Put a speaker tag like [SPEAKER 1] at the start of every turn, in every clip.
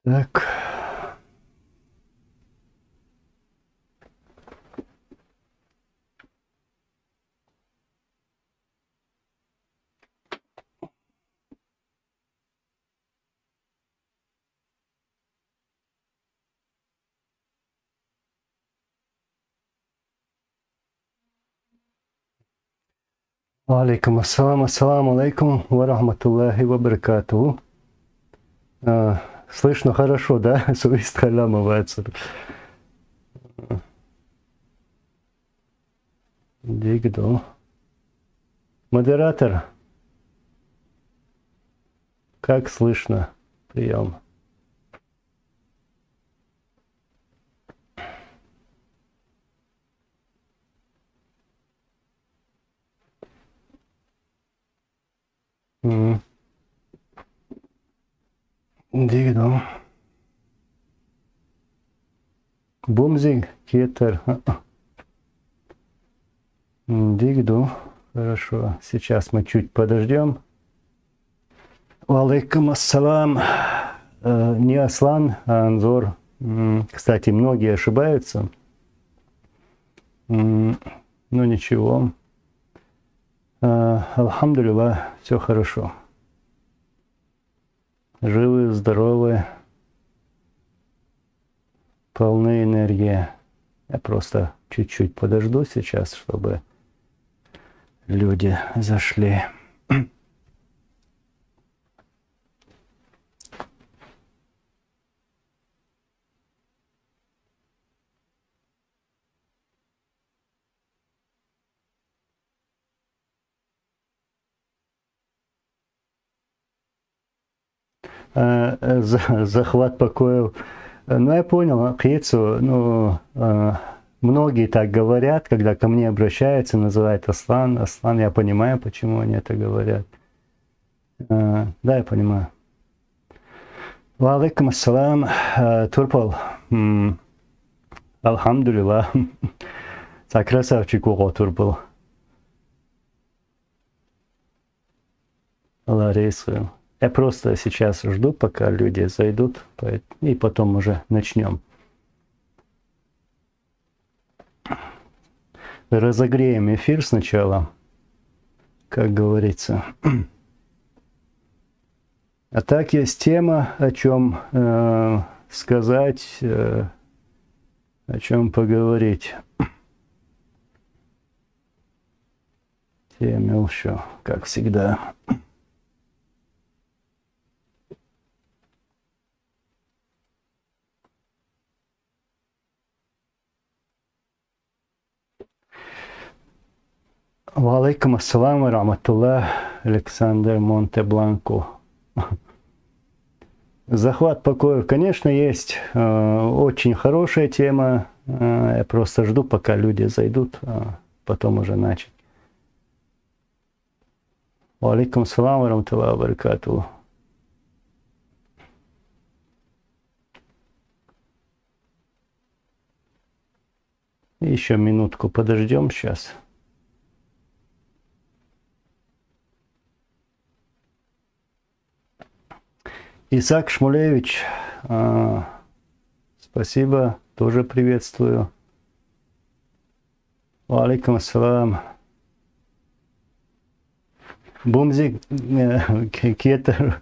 [SPEAKER 1] Так. Алейкум ассалам, ассаламу алейкум ва рахматуллахи ва баракатуху. Слышно хорошо, да? Суист халямовается. Дигдо. Модератор, как слышно? Прием. Дигдо. Бумзиг, кетер. Дигду. Хорошо. Сейчас мы чуть подождем. Алейкум ассалам. Не Аслан, а Анзор. Кстати, многие ошибаются. Ну ничего. Алхамдулилlah, все хорошо. Живы, здоровы, полны энергии. Я просто чуть-чуть подожду сейчас, чтобы люди зашли. Захват покоев. Ну, я понял, акидцу, многие так говорят, когда ко мне обращаются, называют Аслан. Аслан, я понимаю, почему они это говорят. Да, я понимаю. Ва алейкум ассалам, Турпал. Алхамдулилlah. Так, красавчик, ого, Турпал. Аллах рейсуем. Я просто сейчас жду, пока люди зайдут, и потом уже начнем. Разогреем эфир сначала, как говорится. А так есть тема, о чем сказать, о чем поговорить. Тема еще, как всегда. Ва алейкум ассалам ва рахматуллах, Александр Монтебланко. Захват покоев, конечно, есть очень хорошая тема. Я просто жду, пока люди зайдут, а потом уже начать. Ва алейкум ассалам ва рахматуллахи ва баракатуху. Еще минутку подождем сейчас. Исаак Шмулевич, спасибо, тоже приветствую. Ва алейкум ассалам. Бумзик, кетер,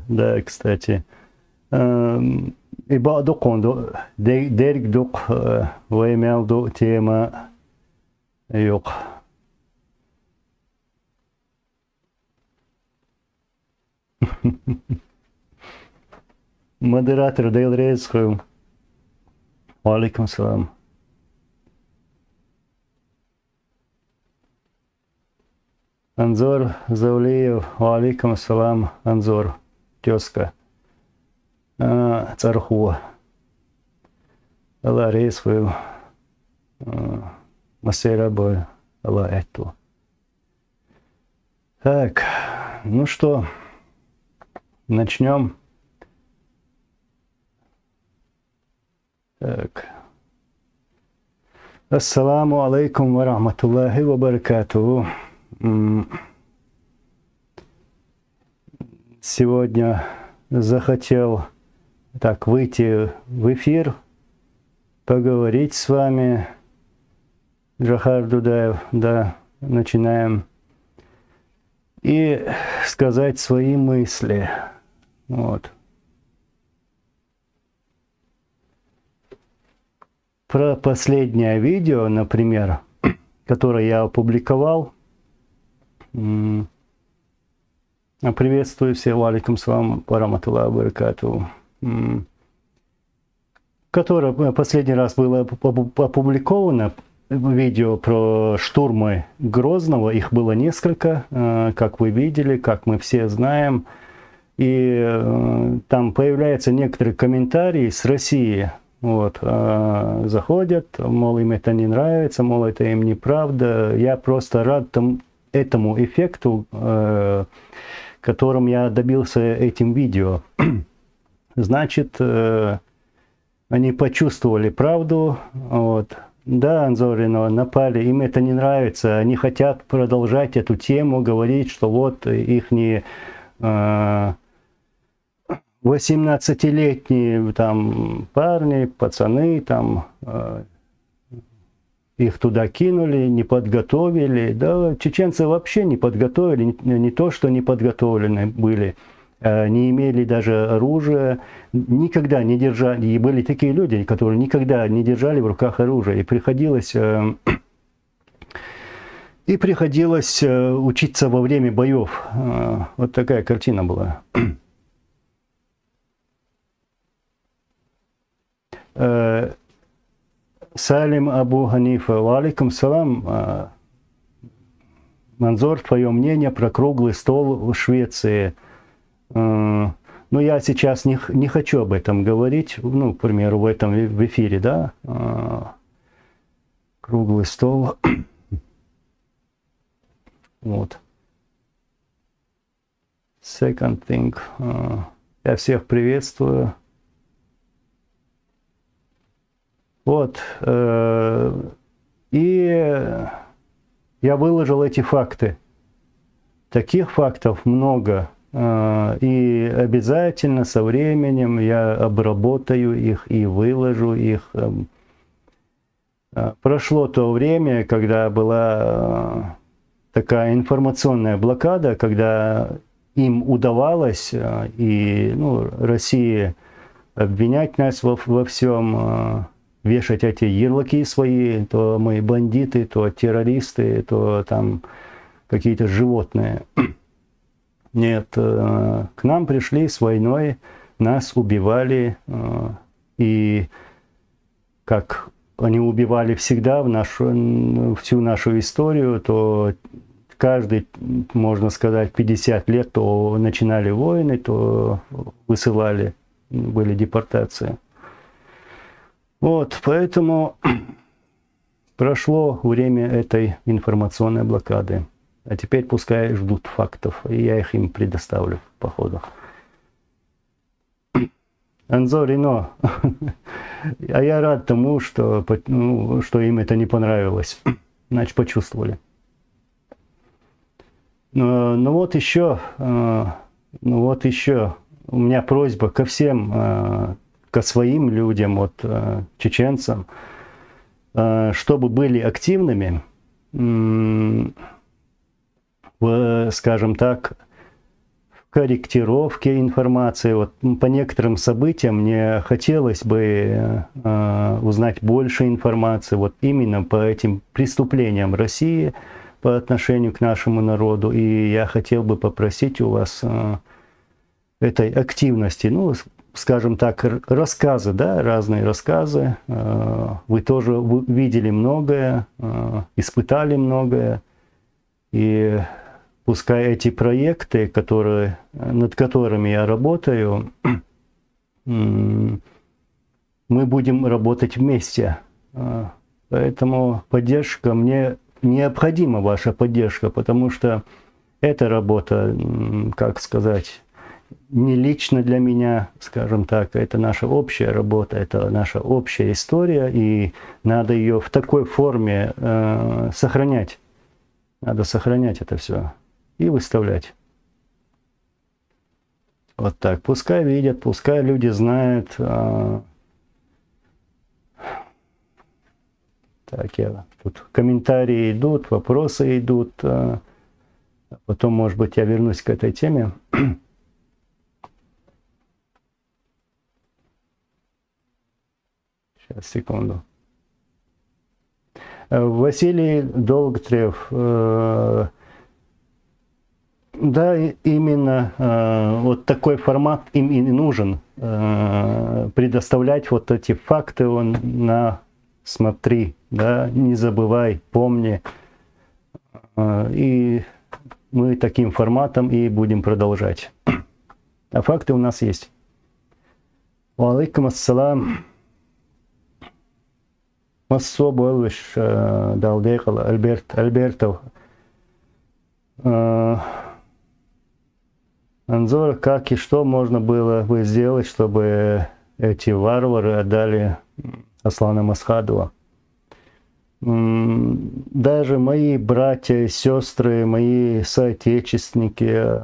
[SPEAKER 1] да, кстати. И бадукон, дерг ваймелду тема yok. Модератор Дейл Рейсху. Алейкум салам. Анзор Завлиев. Алейкум салам. Анзор. Тезка. Царху. Аллах Рейсху. Масейрабой. Аллах Эту. Так, ну что, начнем. Так. Ассаламу алейкум ва рахматуллахи ва баракатуху. Сегодня захотел так выйти в эфир, поговорить с вами. Джохар Дудаев, да, начинаем. И сказать свои мысли. Вот. Про последнее видео, например, которое я опубликовал. Приветствую всех, валикум салам, параматуллахи баракатуху. Которое последний раз было опубликовано, видео про штурмы Грозного. Их было несколько, как вы видели, как мы все знаем. И там появляются некоторые комментарии с России. Вот, заходят, мол, им это не нравится, мол, это им неправда. Я просто рад этому эффекту, которым я добился этим видео. Значит, они почувствовали правду. Вот. Да, Анзорино, напали, им это не нравится. Они хотят продолжать эту тему, говорить, что вот их не 18-летние там парни, пацаны, там их туда кинули, не подготовили. Да, чеченцы вообще не подготовили, не то, что не подготовлены были, не имели даже оружия, никогда не держали. И были такие люди, которые никогда не держали в руках оружие. И приходилось учиться во время боев. Вот такая картина была. Салим Абу Ханифа, валикум салам. Манзор, твое мнение про круглый стол в Швеции? Ну, я сейчас не хочу об этом говорить, ну, к примеру, в эфире, да. Круглый стол. Вот. Second thing. Я всех приветствую. Вот. И я выложил эти факты. Таких фактов много. И обязательно со временем я обработаю их и выложу их. Прошло то время, когда была такая информационная блокада, когда им удавалось, и России, обвинять нас во всем, вешать эти ярлыки свои, то мы бандиты, то террористы, то там какие-то животные. Нет, к нам пришли с войной, нас убивали, и как они убивали всегда всю нашу историю, то каждый, можно сказать, 50 лет то начинали войны, то высылали, были депортации. Вот, поэтому прошло время этой информационной блокады. А теперь пускай ждут фактов, и я их им предоставлю по ходу. Анзорино, а я рад тому, что им это не понравилось. Значит, почувствовали. Ну вот еще у меня просьба ко всем, ко своим людям, вот, чеченцам, чтобы были активными, скажем так, в корректировке информации. Вот по некоторым событиям мне хотелось бы узнать больше информации вот именно по этим преступлениям России по отношению к нашему народу. И я хотел бы попросить у вас этой активности, ну, скажем так, рассказы, да, разные рассказы. Вы тоже видели многое, испытали многое. И пускай эти проекты, над которыми я работаю, мы будем работать вместе. Поэтому поддержка, мне необходима ваша поддержка, потому что эта работа, как сказать, не лично для меня, скажем так, это наша общая работа, это наша общая история, и надо ее в такой форме сохранять. Надо сохранять это все и выставлять. Вот так. Пускай видят, пускай люди знают. Так, тут комментарии идут, вопросы идут. Потом, может быть, я вернусь к этой теме. Сейчас, секунду. Василий Долгтрев. Да, именно вот такой формат им и нужен. Предоставлять вот эти факты смотри, да, не забывай, помни. И мы таким форматом и будем продолжать. А факты у нас есть. Алейкум ассалам. Массо Болвиш Далдекал Альбертов. Анзор, как и что можно было бы сделать, чтобы эти варвары отдали Аслана Масхадова? Даже мои братья и сестры, мои соотечественники,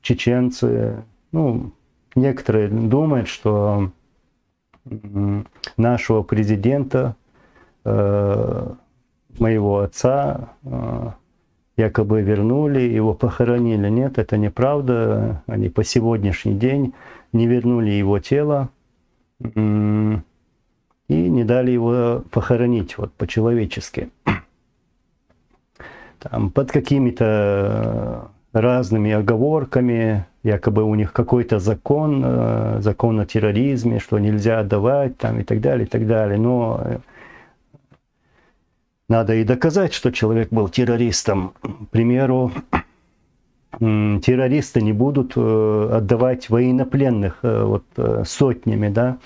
[SPEAKER 1] чеченцы, ну, некоторые думают, что нашего президента, моего отца, якобы вернули, его похоронили. Нет, это неправда. Они по сегодняшний день не вернули его тело и не дали его похоронить вот, по-человечески. Там, под какими-то разными оговорками, якобы у них какой-то закон, закон о терроризме, что нельзя отдавать там, и так далее, и так далее. Но надо и доказать, что человек был террористом. К примеру, террористы не будут отдавать военнопленных вот, сотнями, да?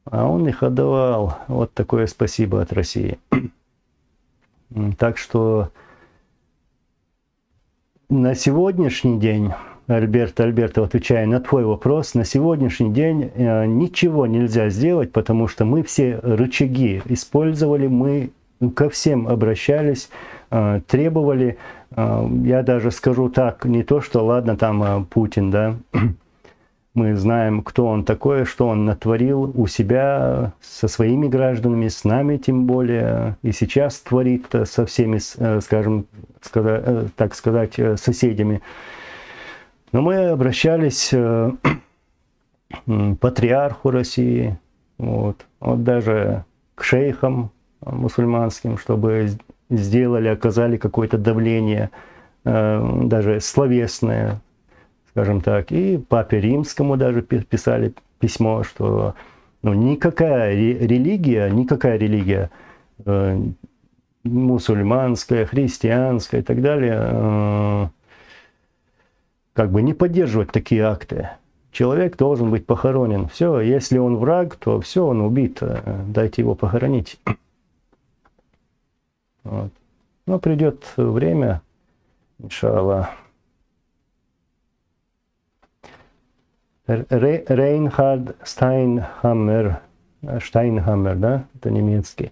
[SPEAKER 1] А он их отдавал. Вот такое спасибо от России. Так что на сегодняшний день, Альбертов, отвечая на твой вопрос, на сегодняшний день ничего нельзя сделать, потому что мы все рычаги использовали, мы ко всем обращались, требовали, я даже скажу так, не то, что ладно там Путин, да, мы знаем, кто он такой, что он натворил у себя, со своими гражданами, с нами тем более, и сейчас творит со всеми, скажем, так сказать, соседями. Но мы обращались к патриарху России, вот даже к шейхам мусульманским, чтобы сделали, оказали какое-то давление, даже словесное, скажем так, и Папе Римскому даже писали письмо, что ну, никакая религия, мусульманская, христианская и так далее, как бы не поддерживать такие акты. Человек должен быть похоронен. Все, если он враг, то все, он убит. Дайте его похоронить. Вот. Но придет время, иншаллах. Рейнхард Штайнхаммер, да, это немецкий.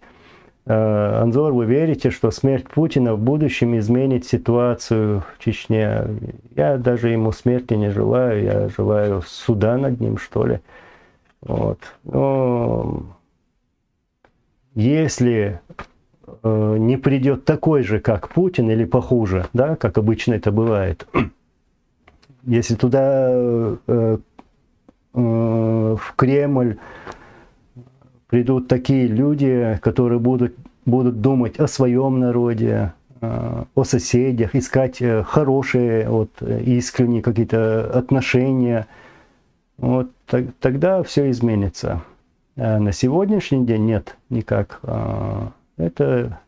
[SPEAKER 1] Анзор, вы верите, что смерть Путина в будущем изменит ситуацию в Чечне? Я даже ему смерти не желаю, я желаю суда над ним, что ли. Вот. Но если не придет такой же, как Путин, или похуже, да, как обычно это бывает, если туда в Кремль придут такие люди, которые будут думать о своем народе, о соседях, искать хорошие, вот, искренние какие-то отношения, вот, тогда все изменится. А на сегодняшний день нет никак. Это,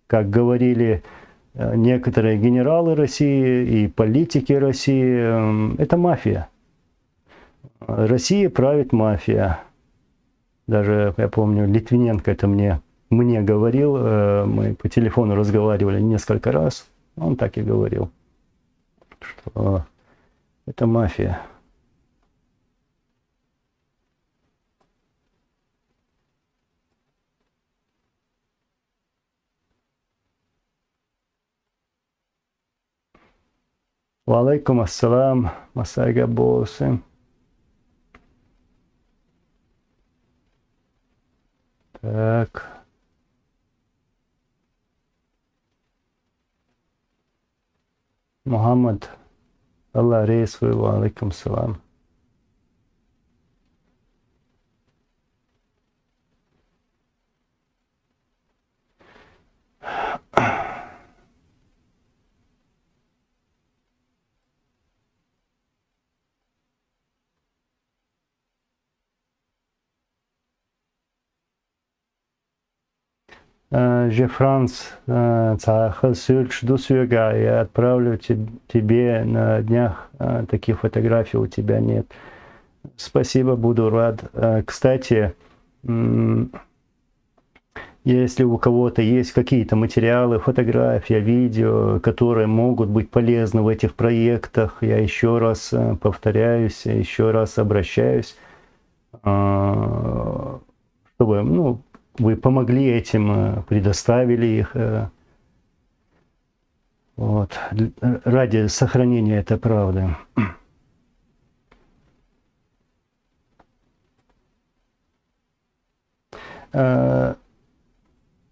[SPEAKER 1] как говорили некоторые генералы России и политики России, это мафия. Россия правит мафия. Даже, я помню, Литвиненко это мне говорил, мы по телефону разговаривали несколько раз, он так и говорил, что это мафия. Ва алейкум ассалам, Масайга Босы. Так. Мухаммад, Аллах рейсвы, ва алейкум салам. Же Франц, Цахал Сюрч Дусюга, я отправлю тебе на днях, таких фотографий у тебя нет. Спасибо, буду рад. Кстати, если у кого-то есть какие-то материалы, фотографии, видео, которые могут быть полезны в этих проектах, я еще раз повторяюсь, еще раз обращаюсь, чтобы, вы помогли этим, предоставили их, вот, ради сохранения этой правды.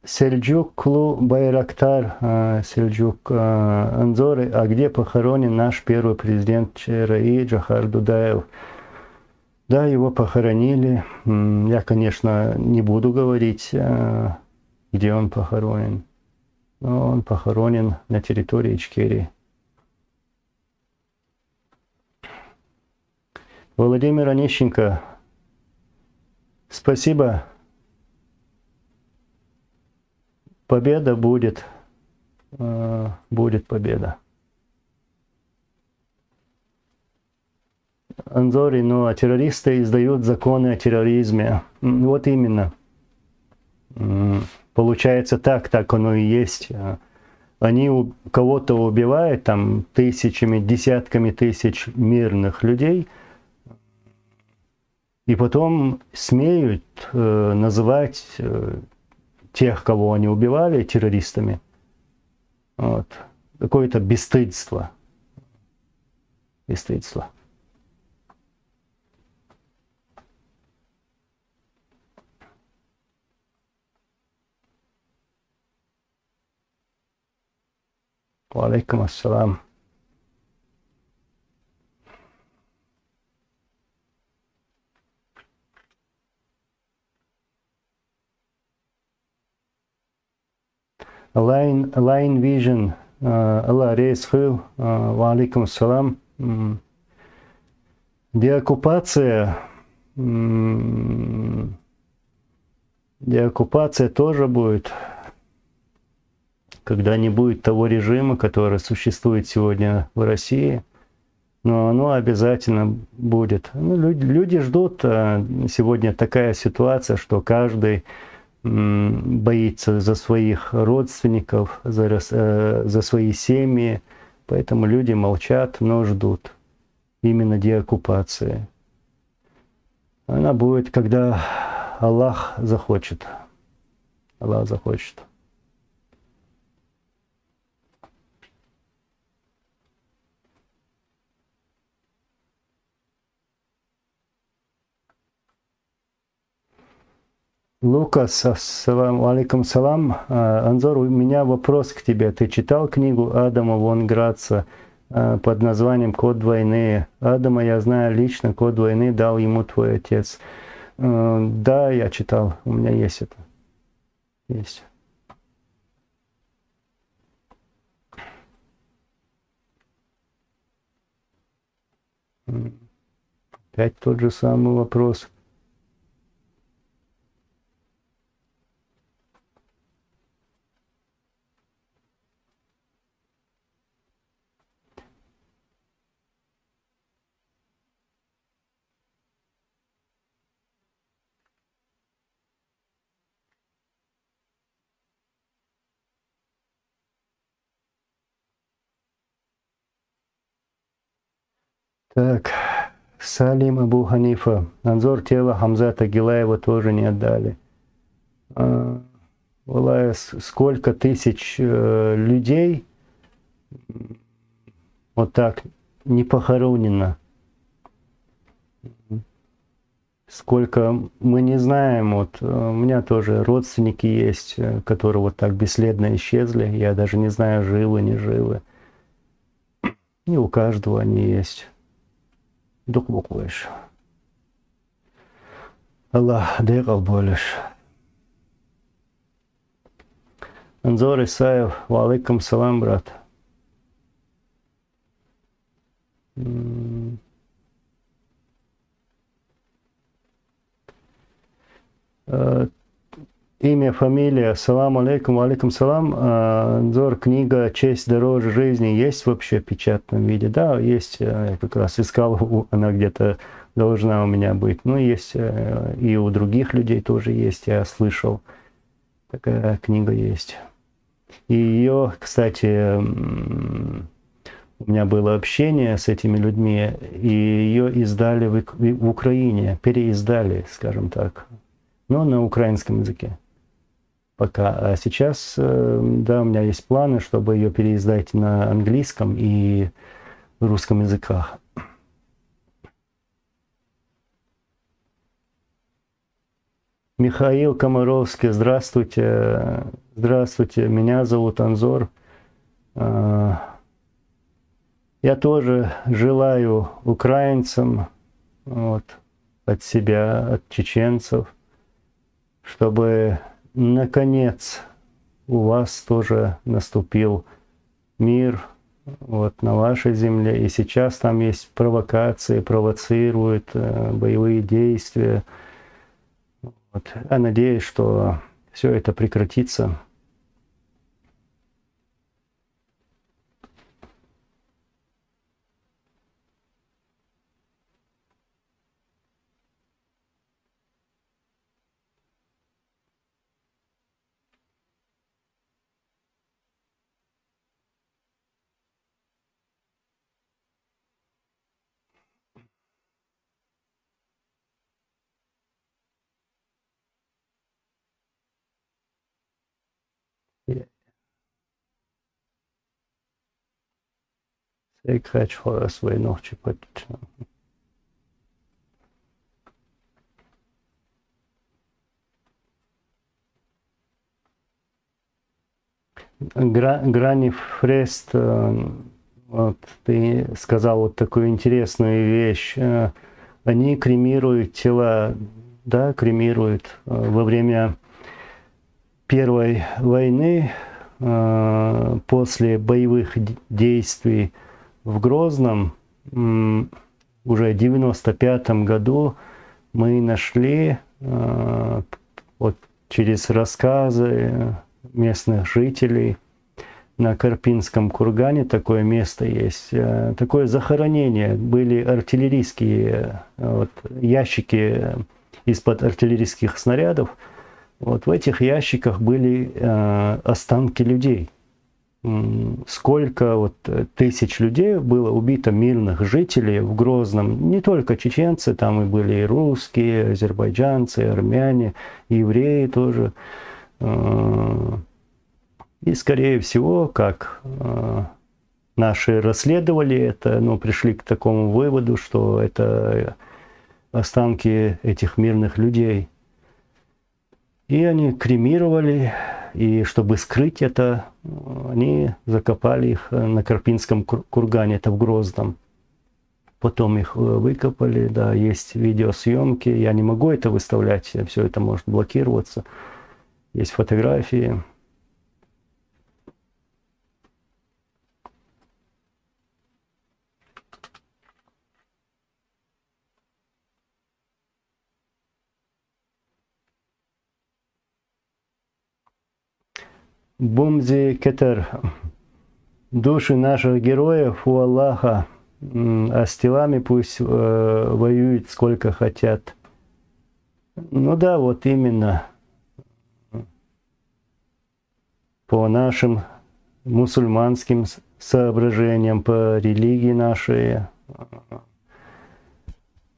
[SPEAKER 1] Сельджуклу Байрактар, Сельджук Анзоры, а где похоронен наш первый президент ЧРИ Джохар Дудаев? Да, его похоронили. Я, конечно, не буду говорить, где он похоронен, но он похоронен на территории Ичкерии. Владимир Онищенко, спасибо. Победа будет, будет победа. Анзори, но террористы издают законы о терроризме. Вот именно. Получается так оно и есть. Они кого-то убивают, там, тысячами, десятками тысяч мирных людей, и потом смеют называть тех, кого они убивали, террористами. Вот. Какое-то бесстыдство. Бесстыдство. Ва алейкум ассалам. Line Vision, Allah Рейс Хил, ва алейкум ассалам. Деоккупация тоже будет, когда не будет того режима, который существует сегодня в России, но оно обязательно будет. Люди ждут. Сегодня такая ситуация, что каждый боится за своих родственников, за свои семьи, поэтому люди молчат, но ждут именно деоккупации. Она будет, когда Аллах захочет. Аллах захочет. Лукас, ассаламу алейкум салам. Анзор, у меня вопрос к тебе. Ты читал книгу Адама Вон Граца под названием «Код войны»? Адама я знаю лично, код войны дал ему твой отец. Да, я читал, у меня есть это. Есть. Опять тот же самый вопрос. Так, Салим Абу Ханифа. Анзор, тела Хамзата Гилаева тоже не отдали. Сколько тысяч людей вот так не похоронено. Сколько мы не знаем, вот у меня тоже родственники есть, которые вот так бесследно исчезли, я даже не знаю, живы, не живы. И у каждого они есть. Дух буквыш. Аллах, дегал болиш. Анзор Исаев, валикум салам, брат. Имя, фамилия, салам алейкум, алейкум салам. Анзор, книга «Честь дороже жизни» есть вообще в печатном виде? Да, есть, я как раз искал, она где-то должна у меня быть. Ну, есть и у других людей тоже есть, я слышал, такая книга есть. И ее, кстати, у меня было общение с этими людьми, и ее издали в Украине, переиздали, скажем так, но на украинском языке пока. А сейчас, да, у меня есть планы, чтобы ее переиздать на английском и русском языках. Михаил Комаровский, здравствуйте. Здравствуйте, меня зовут Анзор. Я тоже желаю украинцам вот, от себя, от чеченцев, чтобы наконец у вас тоже наступил мир вот, на вашей земле. И сейчас там есть провокации, провоцируют боевые действия. Вот. Я надеюсь, что все это прекратится. Я хочу свои ногти потечь. Грани Фрест, вот, ты сказал вот такую интересную вещь. Они кремируют тела, да, кремируют. Во время Первой войны, после боевых действий в Грозном, уже в 1995 году мы нашли вот через рассказы местных жителей на Карпинском кургане, такое место есть, такое захоронение, были артиллерийские вот, ящики из-под артиллерийских снарядов. Вот в этих ящиках были останки людей. Сколько вот тысяч людей было убито, мирных жителей в Грозном. Не только чеченцы, там и были и русские, азербайджанцы, армяне, и евреи тоже. И, скорее всего, как наши расследовали это, ну, пришли к такому выводу, что это останки этих мирных людей. И они кремировали, и чтобы скрыть это, они закопали их на Карпинском кургане, это в Грозном. Потом их выкопали, да, есть видеосъемки. Я не могу это выставлять, все это может блокироваться. Есть фотографии. Бумзи Кетер. Души наших героев у Аллаха, а с телами пусть воюют сколько хотят. Ну да, вот именно. По нашим мусульманским соображениям, по религии нашей,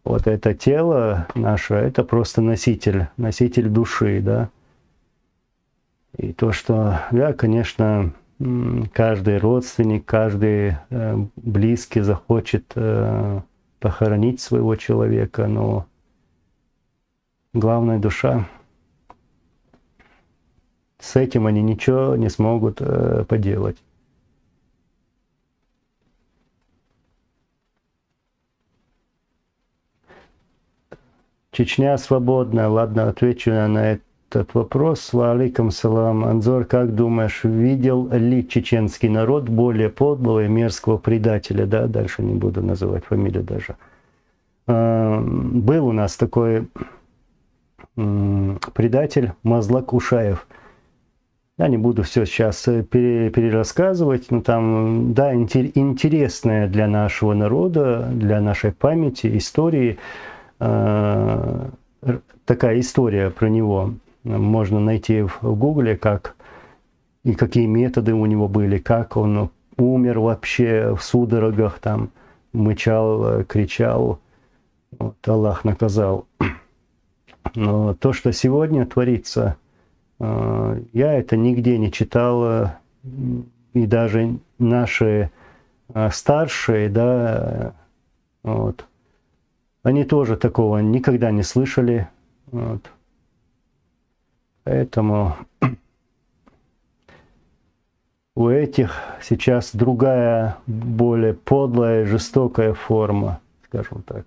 [SPEAKER 1] вот это тело наше, это просто носитель души, да. И то, что, да, конечно, каждый родственник, каждый близкий захочет похоронить своего человека, но главная душа. С этим они ничего не смогут поделать. Чечня свободна. Ладно, отвечу на этот вопрос. Ва алейкум салам. Анзор, как думаешь, видел ли чеченский народ более подлого и мерзкого предателя? Да, дальше не буду называть фамилию даже. Был у нас такой предатель Мазлак Ушаев. Я не буду все сейчас перерассказывать, но там, да, интересная для нашего народа, для нашей памяти, истории. Такая история про него. Можно найти в Гугле, как и какие методы у него были, как он умер вообще в судорогах, там, мычал, кричал. Вот, Аллах наказал. Но то, что сегодня творится, я это нигде не читал, и даже наши старшие, да, вот, они тоже такого никогда не слышали. Вот. Поэтому у этих сейчас другая, более подлая, жестокая форма, скажем так.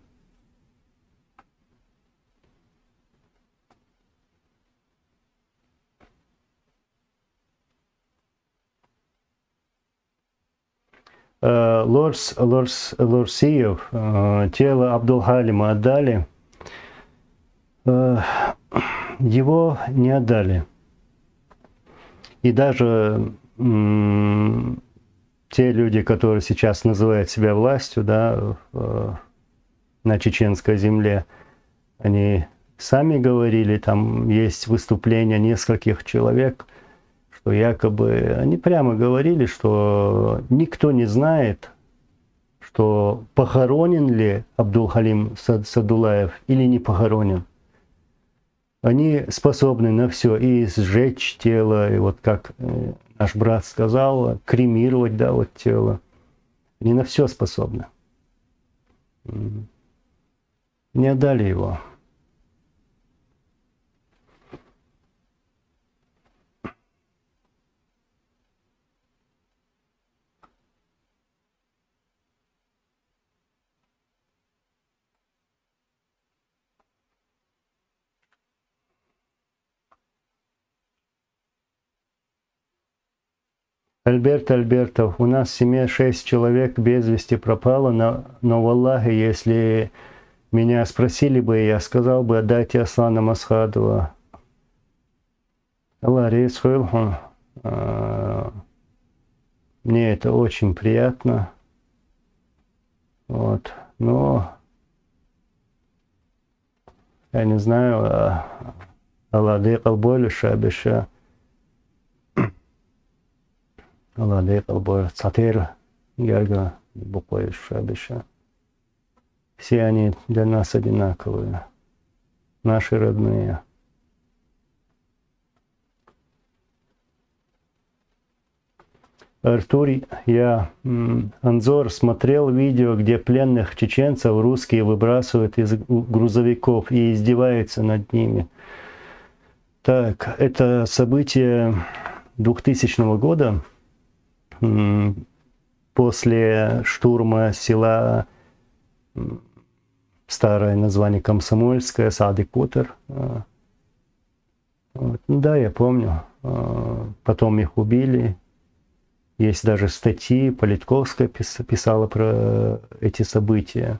[SPEAKER 1] Лорсиев, тело Абдул-Халима отдали, его не отдали. И даже те люди, которые сейчас называют себя властью, да, на чеченской земле, они сами говорили, там есть выступления нескольких человек, что якобы они прямо говорили, что никто не знает, что похоронен ли Абдул-Халим Садулаев или не похоронен. Они способны на все, и сжечь тело, и вот как наш брат сказал, кремировать, да, вот тело. Они на все способны. Не отдали его. Альберт Альбертов, у нас в семье 6 человек без вести пропало, но валлахи, если меня спросили бы, я сказал бы, отдайте Аслана Масхадова. Аллах рейс хуйлхун. Мне это очень приятно. Вот. Но я не знаю, Аллах дыйкал болю шабиша. Аллах дыйкал болю цатыр герга буквой шабиша. Все они для нас одинаковые. Наши родные. Артур, я, Анзор, смотрел видео, где пленных чеченцев русские выбрасывают из грузовиков и издеваются над ними. Так, это событие 2000 года, после штурма села, старое название Комсомольское, Садик-Кутер. Вот. Да, я помню. Потом их убили. Есть даже статьи, Политковская писала про эти события.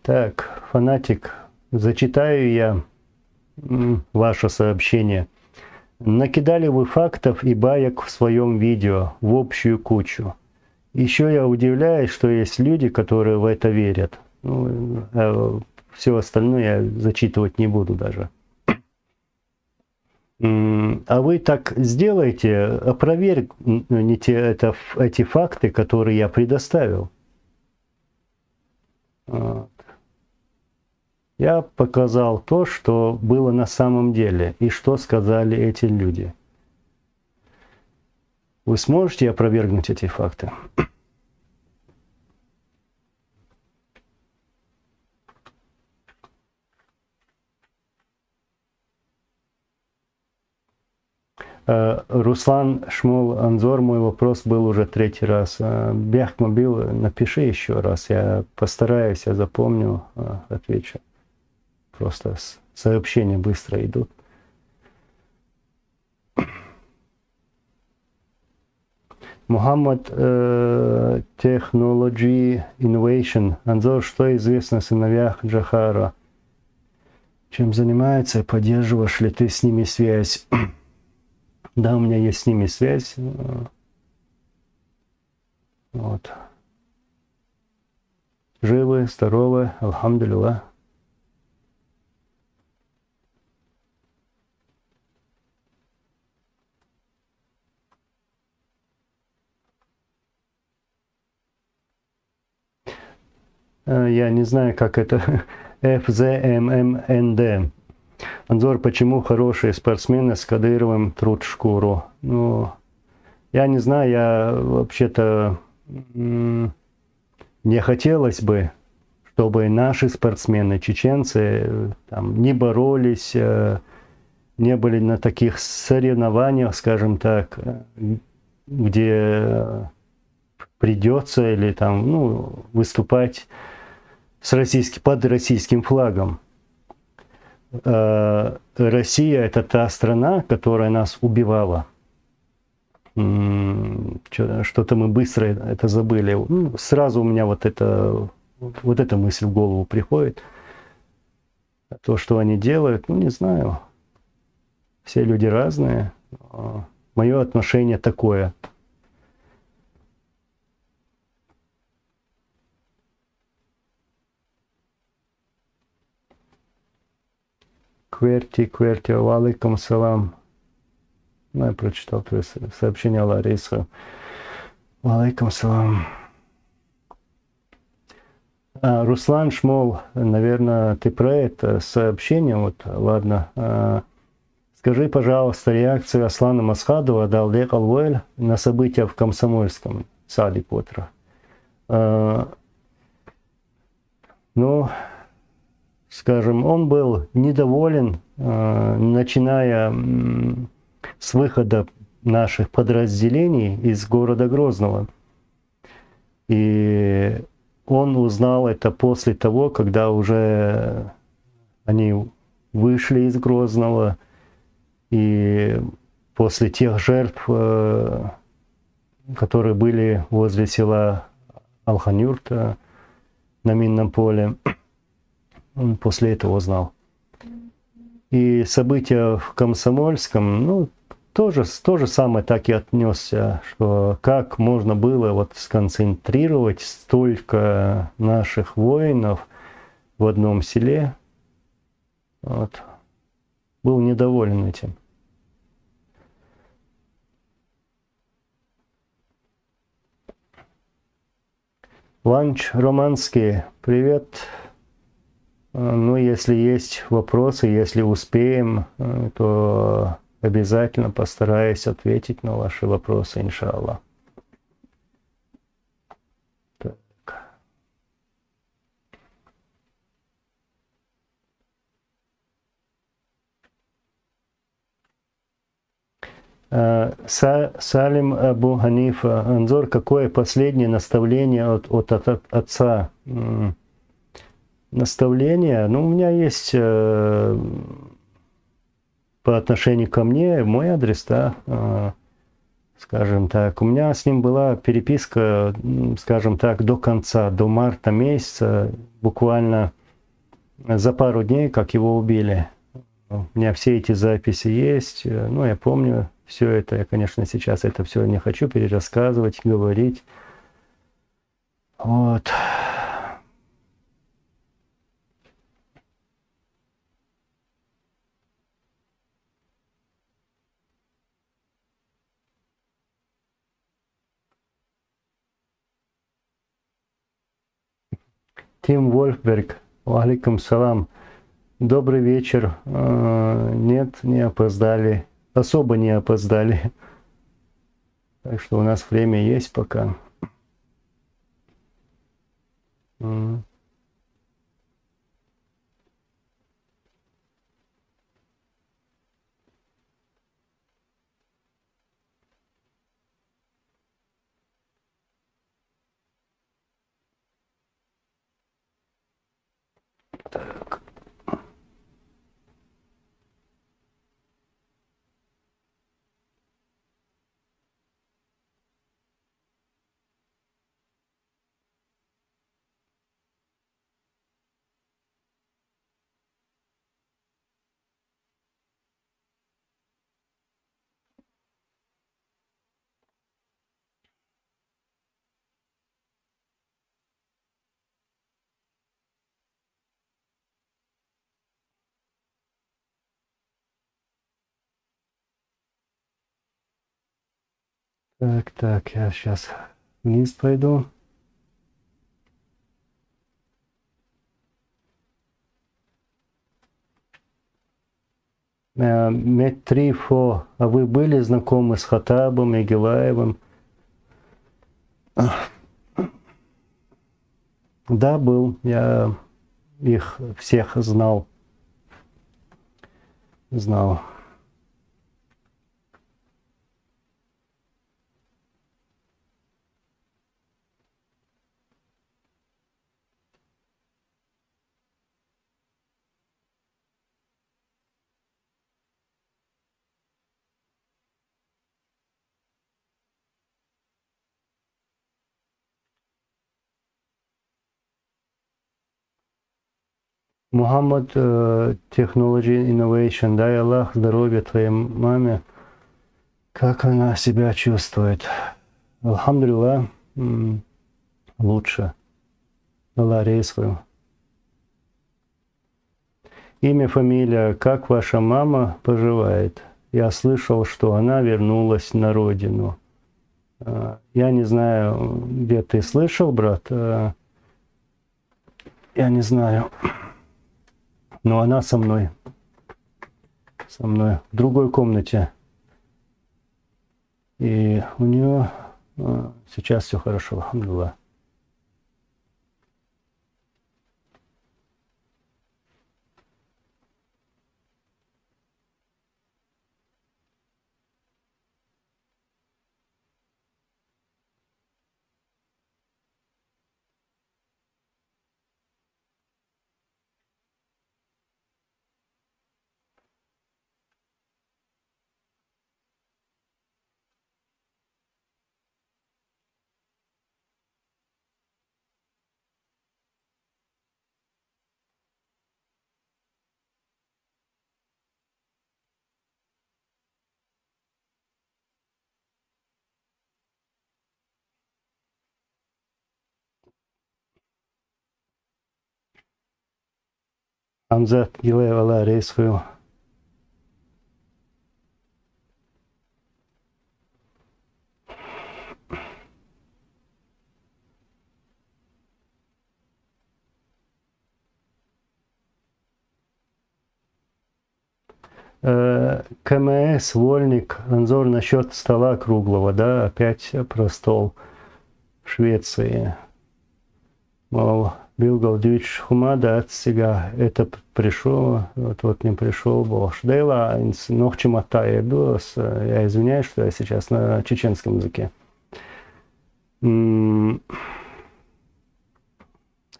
[SPEAKER 1] Так, фанатик, зачитаю я ваше сообщение. Накидали вы фактов и баек в своем видео в общую кучу. Еще я удивляюсь, что есть люди, которые в это верят. Ну, а все остальное я зачитывать не буду даже. А вы так сделайте, опровергните эти факты, которые я предоставил. Вот. Я показал то, что было на самом деле, и что сказали эти люди. Вы сможете опровергнуть эти факты? Руслан Шмол Анзор, мой вопрос был уже 3-й раз. Бяхмобил, напиши еще раз, я постараюсь, я запомню, отвечу. Просто сообщения быстро идут. Мухаммад Technology Innovation. Анзор, что известно о сыновьях Джахара? Чем занимаются? Поддерживаешь ли ты с ними связь? Да, у меня есть с ними связь. Вот. Живы, здоровы, альхамдулилlah. Я не знаю, как это. FZMMND. Анзор, почему хорошие спортсмены с Кадыровым трут шкуру? Ну, я не знаю, я вообще-то не хотелось бы, чтобы наши спортсмены, чеченцы, там, не боролись, не были на таких соревнованиях, скажем так, где придется или там, ну, выступать под российским флагом. Россия – это та страна, которая нас убивала. Что-то мы быстро это забыли. Ну, сразу у меня вот эта мысль в голову приходит. То, что они делают, ну, не знаю. Все люди разные. Мое отношение такое. Кверти, алейкум салам. Ну, я прочитал твое сообщение, Лариса. Алейкум салам. Руслан Шмол, наверное, ты про это сообщение, вот, ладно. Скажи, пожалуйста, реакцию Аслана Масхадова Далдек Алвуэль на события в Комсомольском, Сади Потра. Ну, скажем, он был недоволен, начиная с выхода наших подразделений из города Грозного. И он узнал это после того, когда уже они вышли из Грозного, и после тех жертв, которые были возле села Алханюрта на минном поле, он после этого узнал. И события в Комсомольском, ну, то же самое так и отнесся, что как можно было вот сконцентрировать столько наших воинов в одном селе. Вот. Был недоволен этим. Ланч Романский, привет. Ну, если есть вопросы, если успеем, то обязательно постараюсь ответить на ваши вопросы, иншаллах. Салим Абу Ханифа, Анзор, какое последнее наставление от отца? Наставление, ну, у меня есть по отношению ко мне, мой адрес, да, скажем так. У меня с ним была переписка, скажем так, до конца, до марта месяца, буквально за пару дней, как его убили. У меня все эти записи есть, ну, я помню все это. Я, конечно, сейчас это все не хочу перерассказывать, говорить. Вот. Тим Вольфберг. Алейкум салам. Добрый вечер. Нет, не опоздали. Особо не опоздали. Так что у нас время есть пока. Так. Так, я сейчас вниз пойду. Метрифо, а вы были знакомы с Хаттабом и Гилаевым? Да, был. Я их всех знал. Мухаммад, Technology Innovation, дай Аллах здоровья твоей маме. Как она себя чувствует? Алхамдулилlah, лучше. Аллах рейсваю. Имя, фамилия, как ваша мама поживает? Я слышал, что она вернулась на родину. Я не знаю, где ты слышал, брат. Я не знаю. Но она со мной. В другой комнате. И у нее сейчас все хорошо, алхамдулилlah. Амзат Гилаев, Аллах рейсваю. КМС, Вольник, Анзор насчет стола круглого, да, опять про стол в Швеции. Мол, Билгал Дюч Хумада от сега это пришел, вот не пришел, Бог. Дейла, нохчимата едус. Я извиняюсь, что я сейчас на чеченском языке.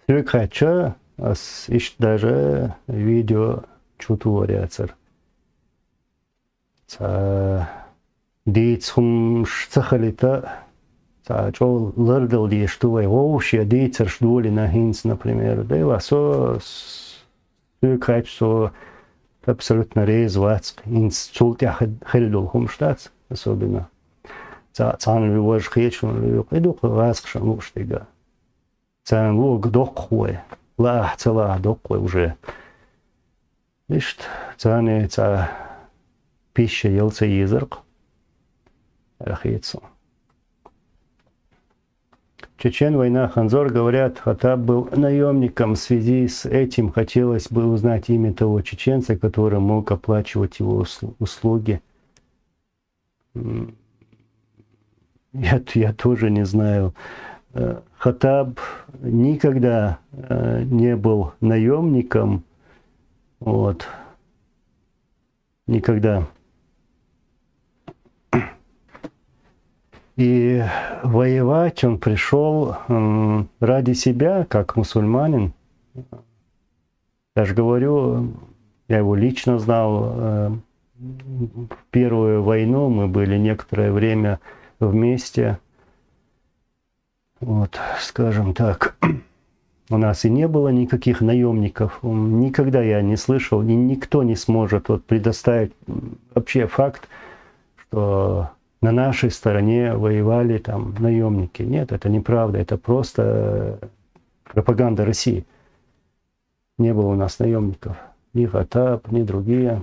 [SPEAKER 1] Сюрикхача, ищ даже видео чутворяцер. Дейцхум шцахалита. Чол лырдал ди что и вообще дейцер шдоли на хинц, например. Дейла со сюрикхач со абсолютно резвац. Инц чултя хельдул хумштац особенно. Цан вивож хечун виведух васхшан луштига. Цан луг дохуэ. Ла цела дохуэ уже. Ишт цане ца пища елца язырк. Рахицу. Чечен-война, Ханзор, говорят, Хаттаб был наемником. В связи с этим хотелось бы узнать имя того чеченца, который мог оплачивать его услуги. Я тоже не знаю. Хаттаб никогда не был наемником. Вот. Никогда. И воевать он пришел ради себя, как мусульманин. Я же говорю, я его лично знал. В первую войну мы были некоторое время вместе. Вот, скажем так, у нас и не было никаких наемников. Никогда я не слышал, и никто не сможет вот предоставить вообще факт, что на нашей стороне воевали там наемники. Нет, это неправда, это просто пропаганда России. Не было у нас наемников. Ни Хаттаб, ни другие.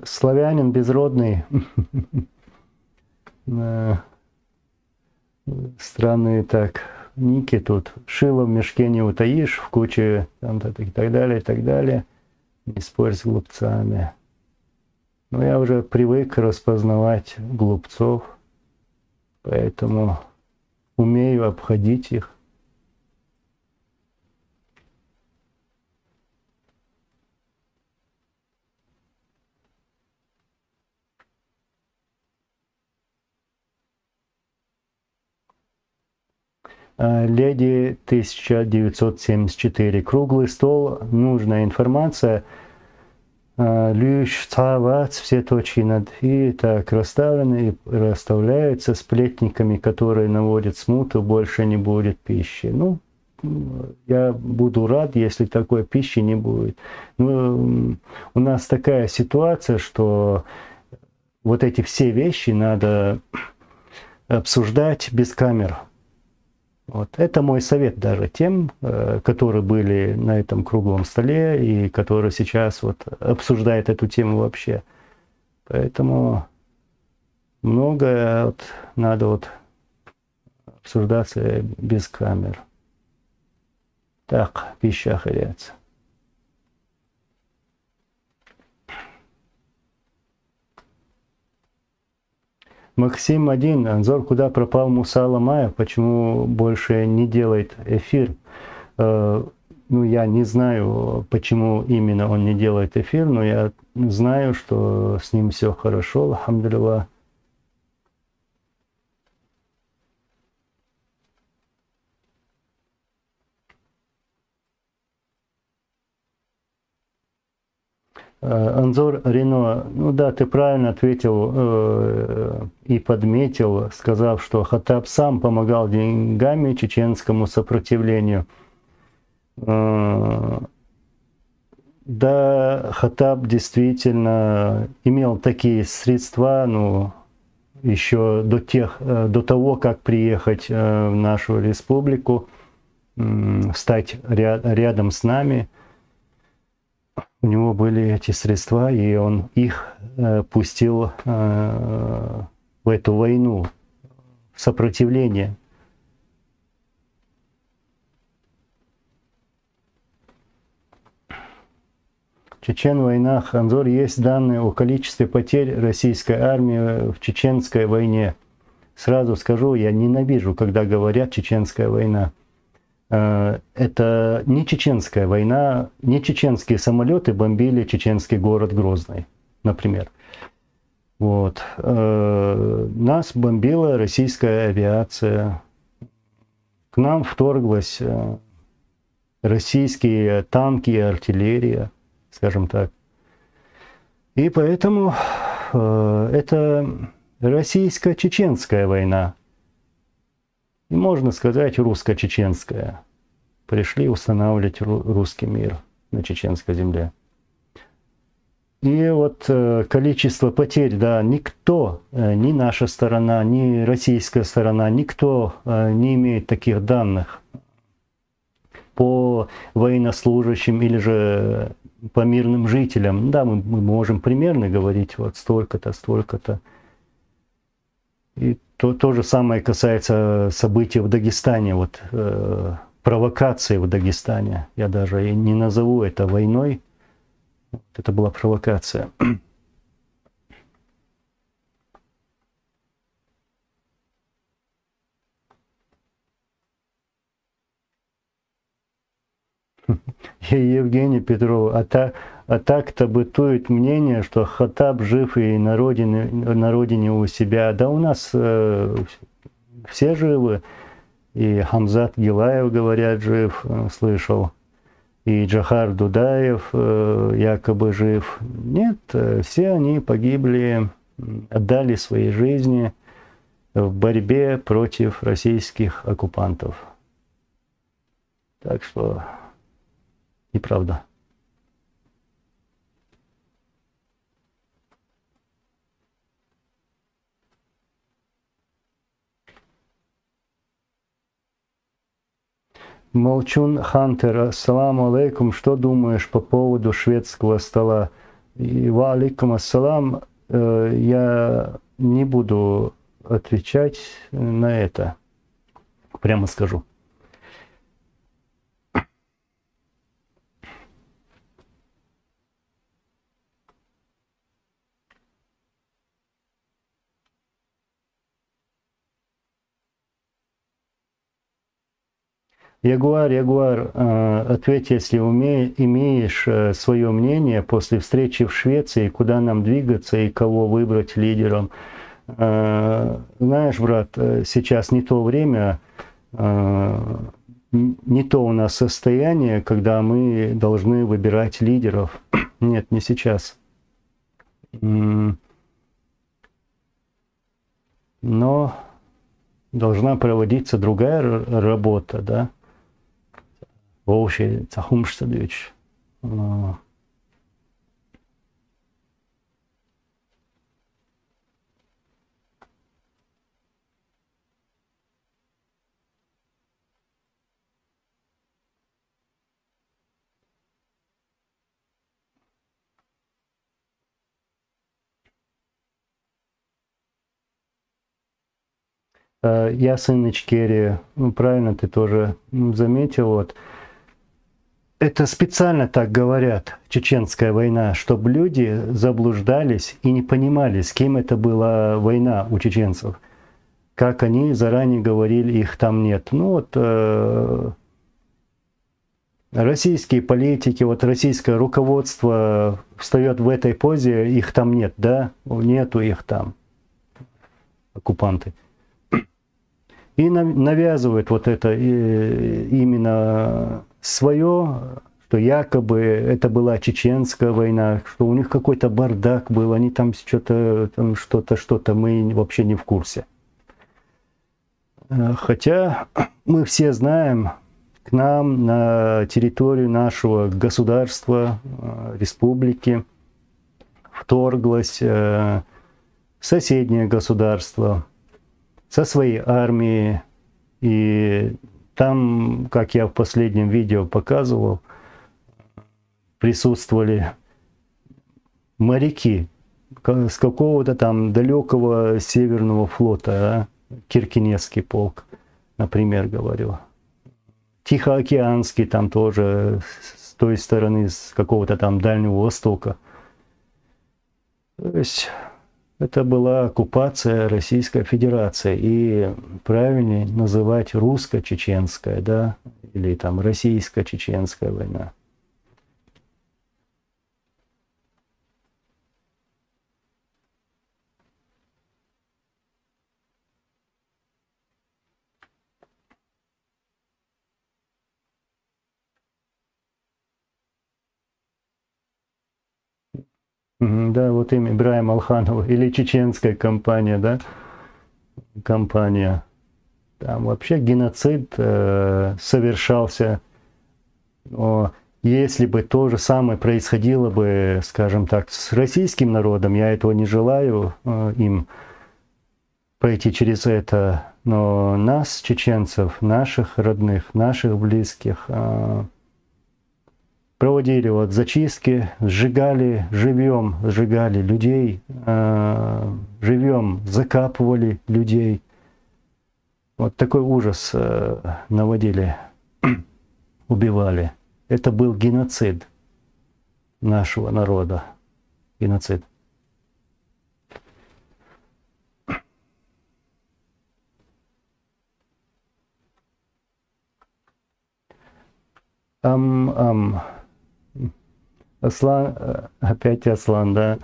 [SPEAKER 1] Славянин безродный. Странные так ники тут. Шило в мешке не утаишь, в куче там, и так далее, и так далее. Не спорь с глупцами. Но я уже привык распознавать глупцов, поэтому умею обходить их. Леди 1974. Круглый стол, нужная информация. Лющ, цавац, все точки над «и» так расставлены и расставляются сплетниками, которые наводят смуту, больше не будет пищи. Ну, я буду рад, если такой пищи не будет. Ну, у нас такая ситуация, что вот эти все вещи надо обсуждать без камер. Вот. Это мой совет даже тем, которые были на этом круглом столе и которые сейчас вот обсуждают эту тему вообще. Поэтому многое вот надо вот обсуждаться без камер. Так, пища ахиряется. Максим 1. Анзор, куда пропал Муса Ламаев? Почему больше не делает эфир? Ну, я не знаю, почему именно он не делает эфир, но я знаю, что с ним все хорошо, алхамдулилlah. Анзор Рено, ну да, ты правильно ответил и подметил, сказав, что Хаттаб сам помогал деньгами чеченскому сопротивлению. Да, Хаттаб действительно имел такие средства, ну, еще до того, как приехать в нашу республику, стать рядом с нами. У него были эти средства, и он их пустил в эту войну, в сопротивление. Чечен-война, Ханзор, есть данные о количестве потерь российской армии в чеченской войне. Сразу скажу, я ненавижу, когда говорят «чеченская война». Это не чеченская война, не чеченские самолеты бомбили чеченский город Грозный, например. Вот. Нас бомбила российская авиация. К нам вторглась российские танки и артиллерия, скажем так. И поэтому это российско-чеченская война. И можно сказать, русско-чеченская. Пришли устанавливать русский мир на чеченской земле. И вот количество потерь, да, никто, ни наша сторона, ни российская сторона, никто не имеет таких данных по военнослужащим или же по мирным жителям. Да, мы можем примерно говорить вот столько-то, столько-то. И то же самое касается событий в Дагестане, вот провокации в Дагестане. Я даже и не назову это войной. Это была провокация. Евгений Петров, а так-то бытует мнение, что Хаттаб жив и на родине у себя. Да у нас все живы. И Хамзат Гилаев, говорят, жив, слышал. И Джохар Дудаев якобы жив. Нет, все они погибли, отдали свои жизни в борьбе против российских оккупантов. Так что неправда. Молчун Хантер, ассаламу алейкум, что думаешь по поводу шведского стола? И ва алейкум ассалам, я не буду отвечать на это, прямо скажу. Ягуар, ответь, если имеешь свое мнение после встречи в Швеции, куда нам двигаться и кого выбрать лидером. Знаешь, брат, сейчас не то время, не то у нас состояние, когда мы должны выбирать лидеров. Нет, не сейчас. Но должна проводиться другая работа, да? Вообще, Цахумштадович. Я сын Ичкерии, ну правильно ты тоже заметил, вот. Это специально так говорят, чеченская война, чтобы люди заблуждались и не понимали, с кем это была война у чеченцев. Как они заранее говорили, их там нет. Ну вот российские политики, вот российское руководство встает в этой позе, их там нет, да? Нету их там, оккупанты. И навязывают вот это именно свое, что якобы это была чеченская война, что у них какой-то бардак был, они там что-то, мы вообще не в курсе. Хотя мы все знаем, к нам на территорию нашего государства, республики вторглось соседнее государство со своей армией, и там, как я в последнем видео показывал, присутствовали моряки с какого-то там далекого северного флота, Киркинесский полк, например, говорю. Тихоокеанский там тоже, с той стороны, с какого-то там Дальнего Востока. То есть это была оккупация Российской Федерации. И правильнее называть русско-чеченская, да, или там российско-чеченская война. Да, вот имя Ибраим Алханова, или чеченская компания, да, компания. Там вообще геноцид совершался. Если бы то же самое происходило бы, скажем так, с российским народом, я этого не желаю им пройти через это, но нас, чеченцев, наших родных, наших близких, проводили вот зачистки, сжигали живьем, сжигали людей, живьем закапывали людей. Вот такой ужас наводили, убивали. Это был геноцид нашего народа. Геноцид. Аслан, опять Аслан, да.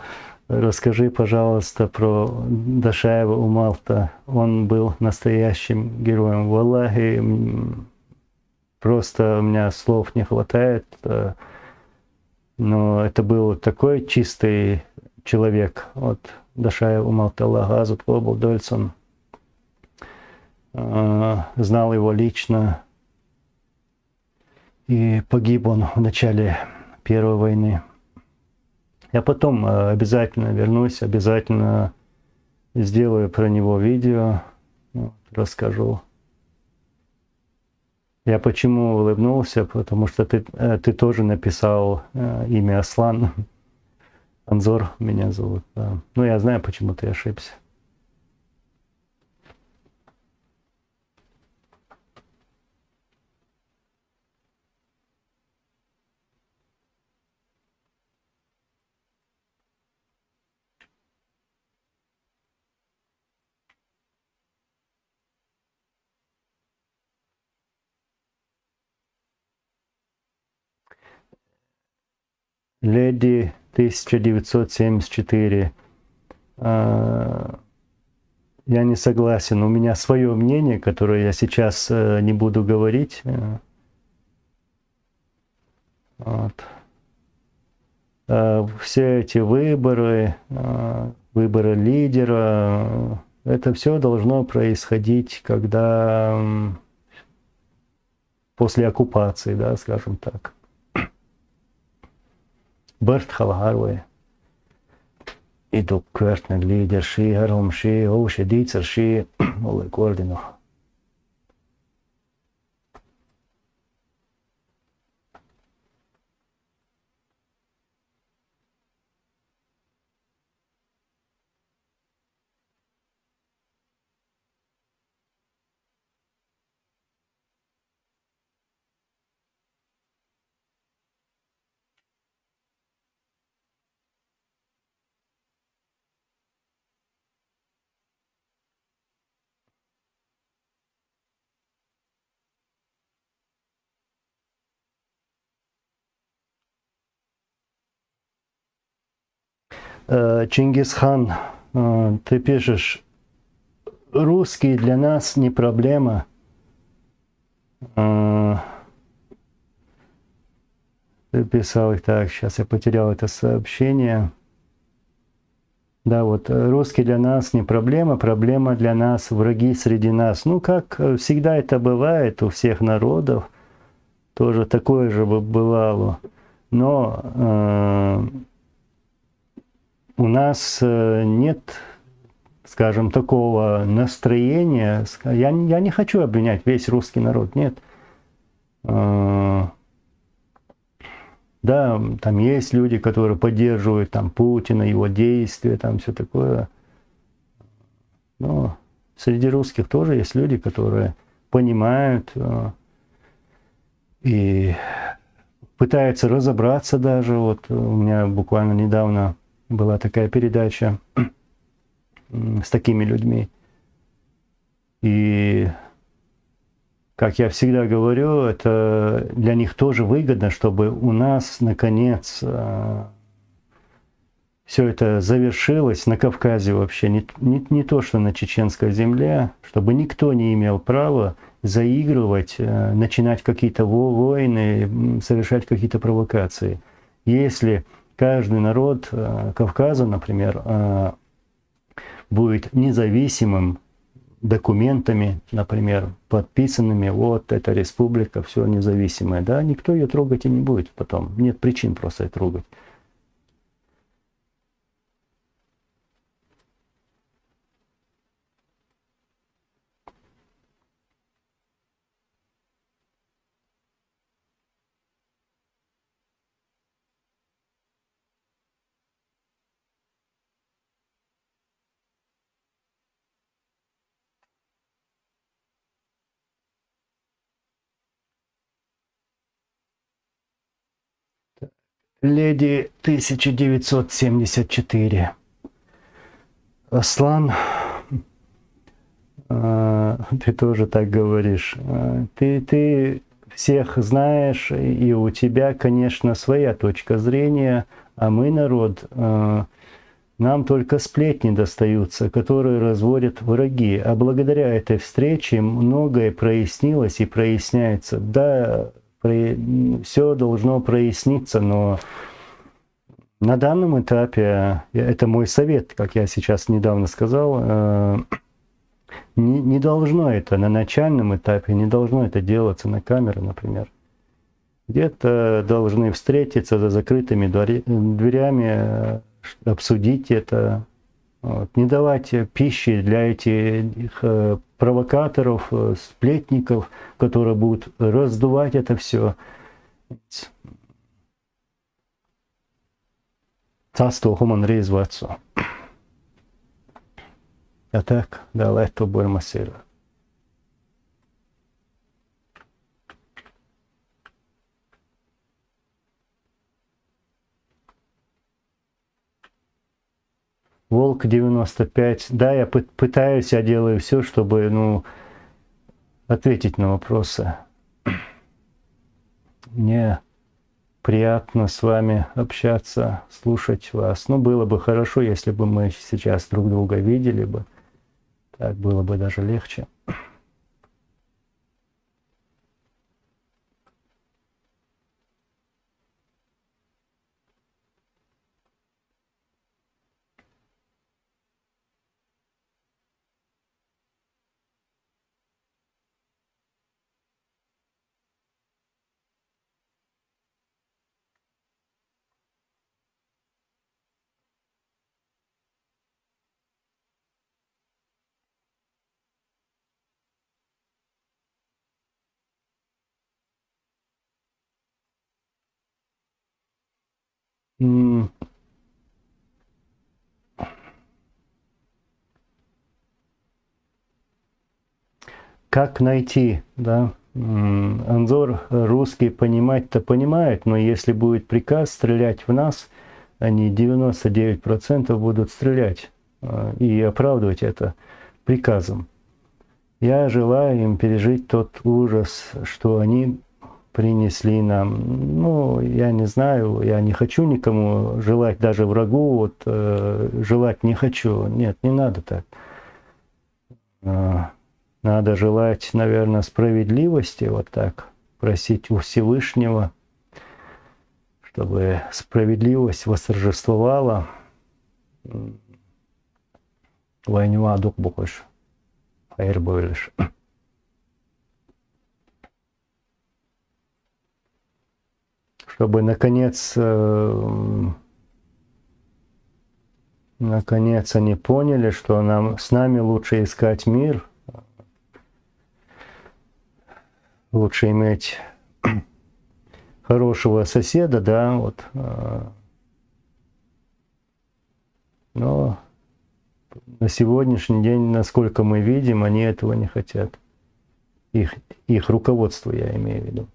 [SPEAKER 1] Расскажи, пожалуйста, про Дашаева Умалта. Он был настоящим героем. Валлахи, просто у меня слов не хватает. Но это был такой чистый человек. Вот Дашаев Умалт, Аллах Азут Глобал Дольсон. Знал его лично. И погиб он в начале Первой войны. Я потом обязательно вернусь, обязательно сделаю про него видео, расскажу. Я почему улыбнулся, потому что ты тоже написал имя Аслан. Анзор меня зовут. Да. Ну, я знаю, почему ты ошибся. Леди 1974. Я не согласен. У меня свое мнение, которое я сейчас не буду говорить. Вот. Все эти выборы, выборы лидера, это все должно происходить, когда после оккупации, да, скажем так. Bert Halharwe. Idu kvörtneg líder sí, harom sí, ó se dícer sí, olaj koordino. Чингисхан, ты пишешь, русские для нас не проблема. Ты писал, так, сейчас я потерял это сообщение. Да, вот русские для нас не проблема, проблема для нас враги среди нас. Ну, как всегда это бывает у всех народов, тоже такое же бывало. Но у нас нет, скажем, такого настроения. Я не хочу обвинять весь русский народ, нет. Да, там есть люди, которые поддерживают там Путина, его действия, там все такое. Но среди русских тоже есть люди, которые понимают и пытаются разобраться даже. Вот у меня буквально недавно была такая передача с такими людьми. И, как я всегда говорю, это для них тоже выгодно, чтобы у нас, наконец, все это завершилось на Кавказе вообще. Не то, что на чеченской земле, чтобы никто не имел права заигрывать, начинать какие-то войны, совершать какие-то провокации. Если каждый народ Кавказа, например, будет независимым, документами, например, подписанными, вот эта республика, все независимая, да, никто ее трогать и не будет потом. Нет причин просто ее трогать. Леди 1974. Аслан, ты тоже так говоришь. Ты всех знаешь, и у тебя, конечно, своя точка зрения, а мы, народ, нам только сплетни достаются, которые разводят враги. А благодаря этой встрече многое прояснилось и проясняется. Да, все должно проясниться, но на данном этапе, это мой совет, как я сейчас недавно сказал, не должно это на начальном этапе, не должно это делаться на камеру, например. Где-то должны встретиться за закрытыми дверями, обсудить это, вот, не давать пищи для этих провокаторов, сплетников, которые будут раздувать это все. Царство Хуман Резвацу. А так, далеко будем сила. Волк 95. Да, я пытаюсь, я делаю все, чтобы, ответить на вопросы. Мне приятно с вами общаться, слушать вас. Было бы хорошо, если бы мы сейчас друг друга видели бы. Так было бы даже легче. Как найти, да? Анзор русский понимать-то понимает, но если будет приказ стрелять в нас, они 99% будут стрелять и оправдывать это приказом. Я желаю им пережить тот ужас, что они принесли нам. Я не знаю, я не хочу никому желать, даже врагу, желать не хочу. Нет, не надо так. Надо желать, наверное, справедливости, вот так, просить у Всевышнего, чтобы справедливость восторжествовала. Войну адук бухаш, хайр бойлиш. Чтобы наконец они поняли, что с нами лучше искать мир, лучше иметь хорошего соседа, да, но на сегодняшний день, насколько мы видим, они этого не хотят. Их руководство, я имею в виду.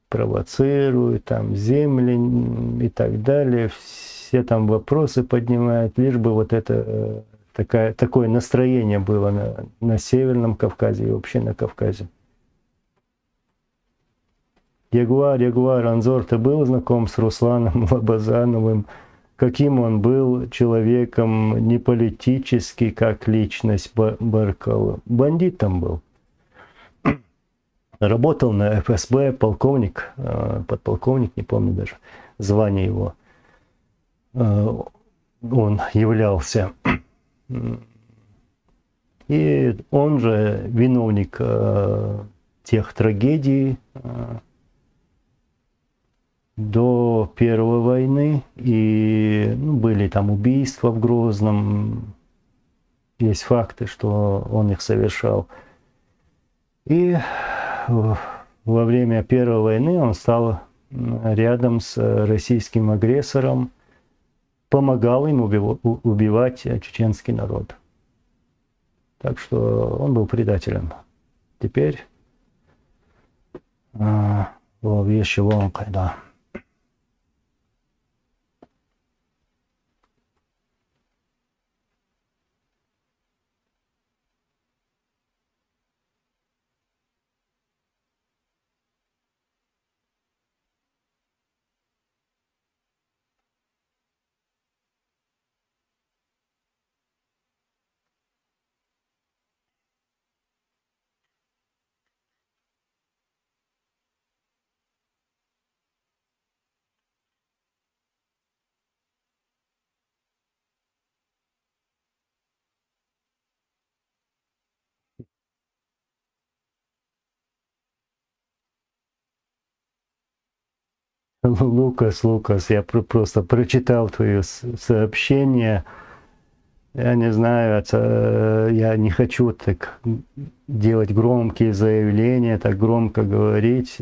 [SPEAKER 1] Провоцируют, там, земли и так далее. Все там вопросы поднимают, лишь бы такое настроение было на Северном Кавказе и вообще на Кавказе. Ягуар, Анзор, ты был знаком с Русланом Лобазановым? Каким он был человеком, не политически, как личность Баркала? Бандитом был. Работал на ФСБ, полковник, подполковник, не помню даже звание его. Он являлся И он же виновник тех трагедий до Первой войны. И были там убийства в Грозном. Есть факты, что он их совершал. И во время Первой войны он стал рядом с российским агрессором, помогал им убивать чеченский народ. Так что он был предателем. Теперь вещи ломкой, да. Лукас, я просто прочитал твое сообщение. Я не знаю, я не хочу так делать громкие заявления, так громко говорить.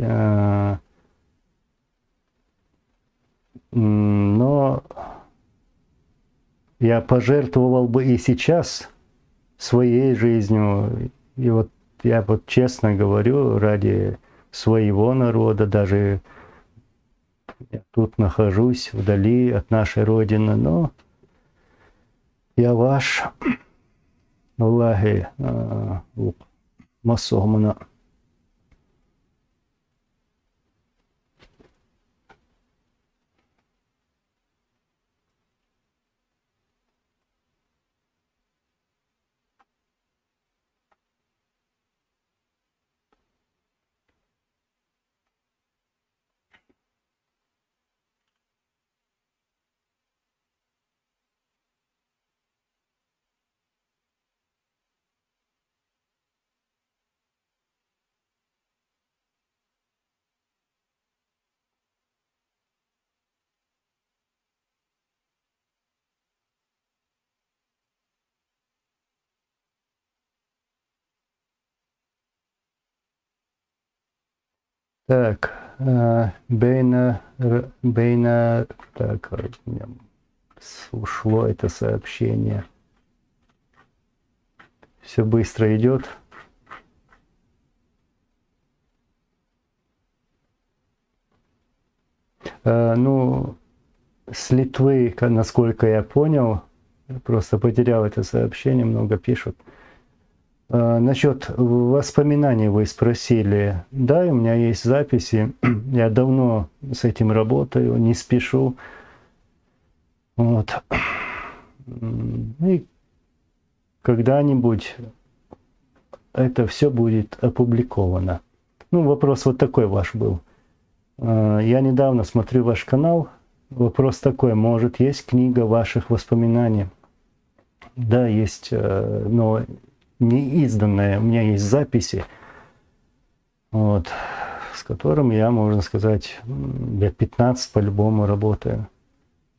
[SPEAKER 1] Но я пожертвовал бы и сейчас своей жизнью. И вот я вот честно говорю, ради своего народа, даже я тут нахожусь вдали от нашей Родины, но я ваш, Аллахи, массогмана. Так, Бейна, так, у меня ушло это сообщение. Все быстро идет. Ну, с Литвы, насколько я понял, просто потерял это сообщение, много пишут. Насчет воспоминаний вы спросили. Да, у меня есть записи. Я давно с этим работаю, не спешу. Вот. И когда-нибудь это все будет опубликовано. Ну, вопрос вот такой ваш был. Я недавно смотрю ваш канал. Вопрос такой, может, есть книга ваших воспоминаний? Да, есть, но не изданная. У меня есть записи, вот, с которым я, можно сказать, лет 15 по-любому работаю.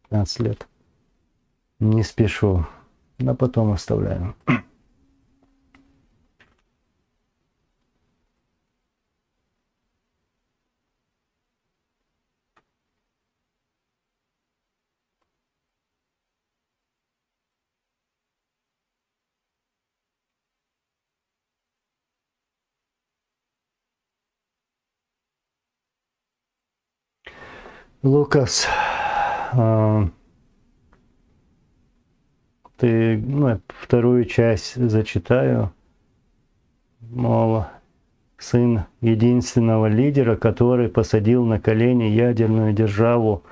[SPEAKER 1] 15 лет. Не спешу, но потом оставляю. Лукас, ты, ну, я вторую часть зачитаю. Мол, сын единственного лидера, который посадил на колени ядерную державу.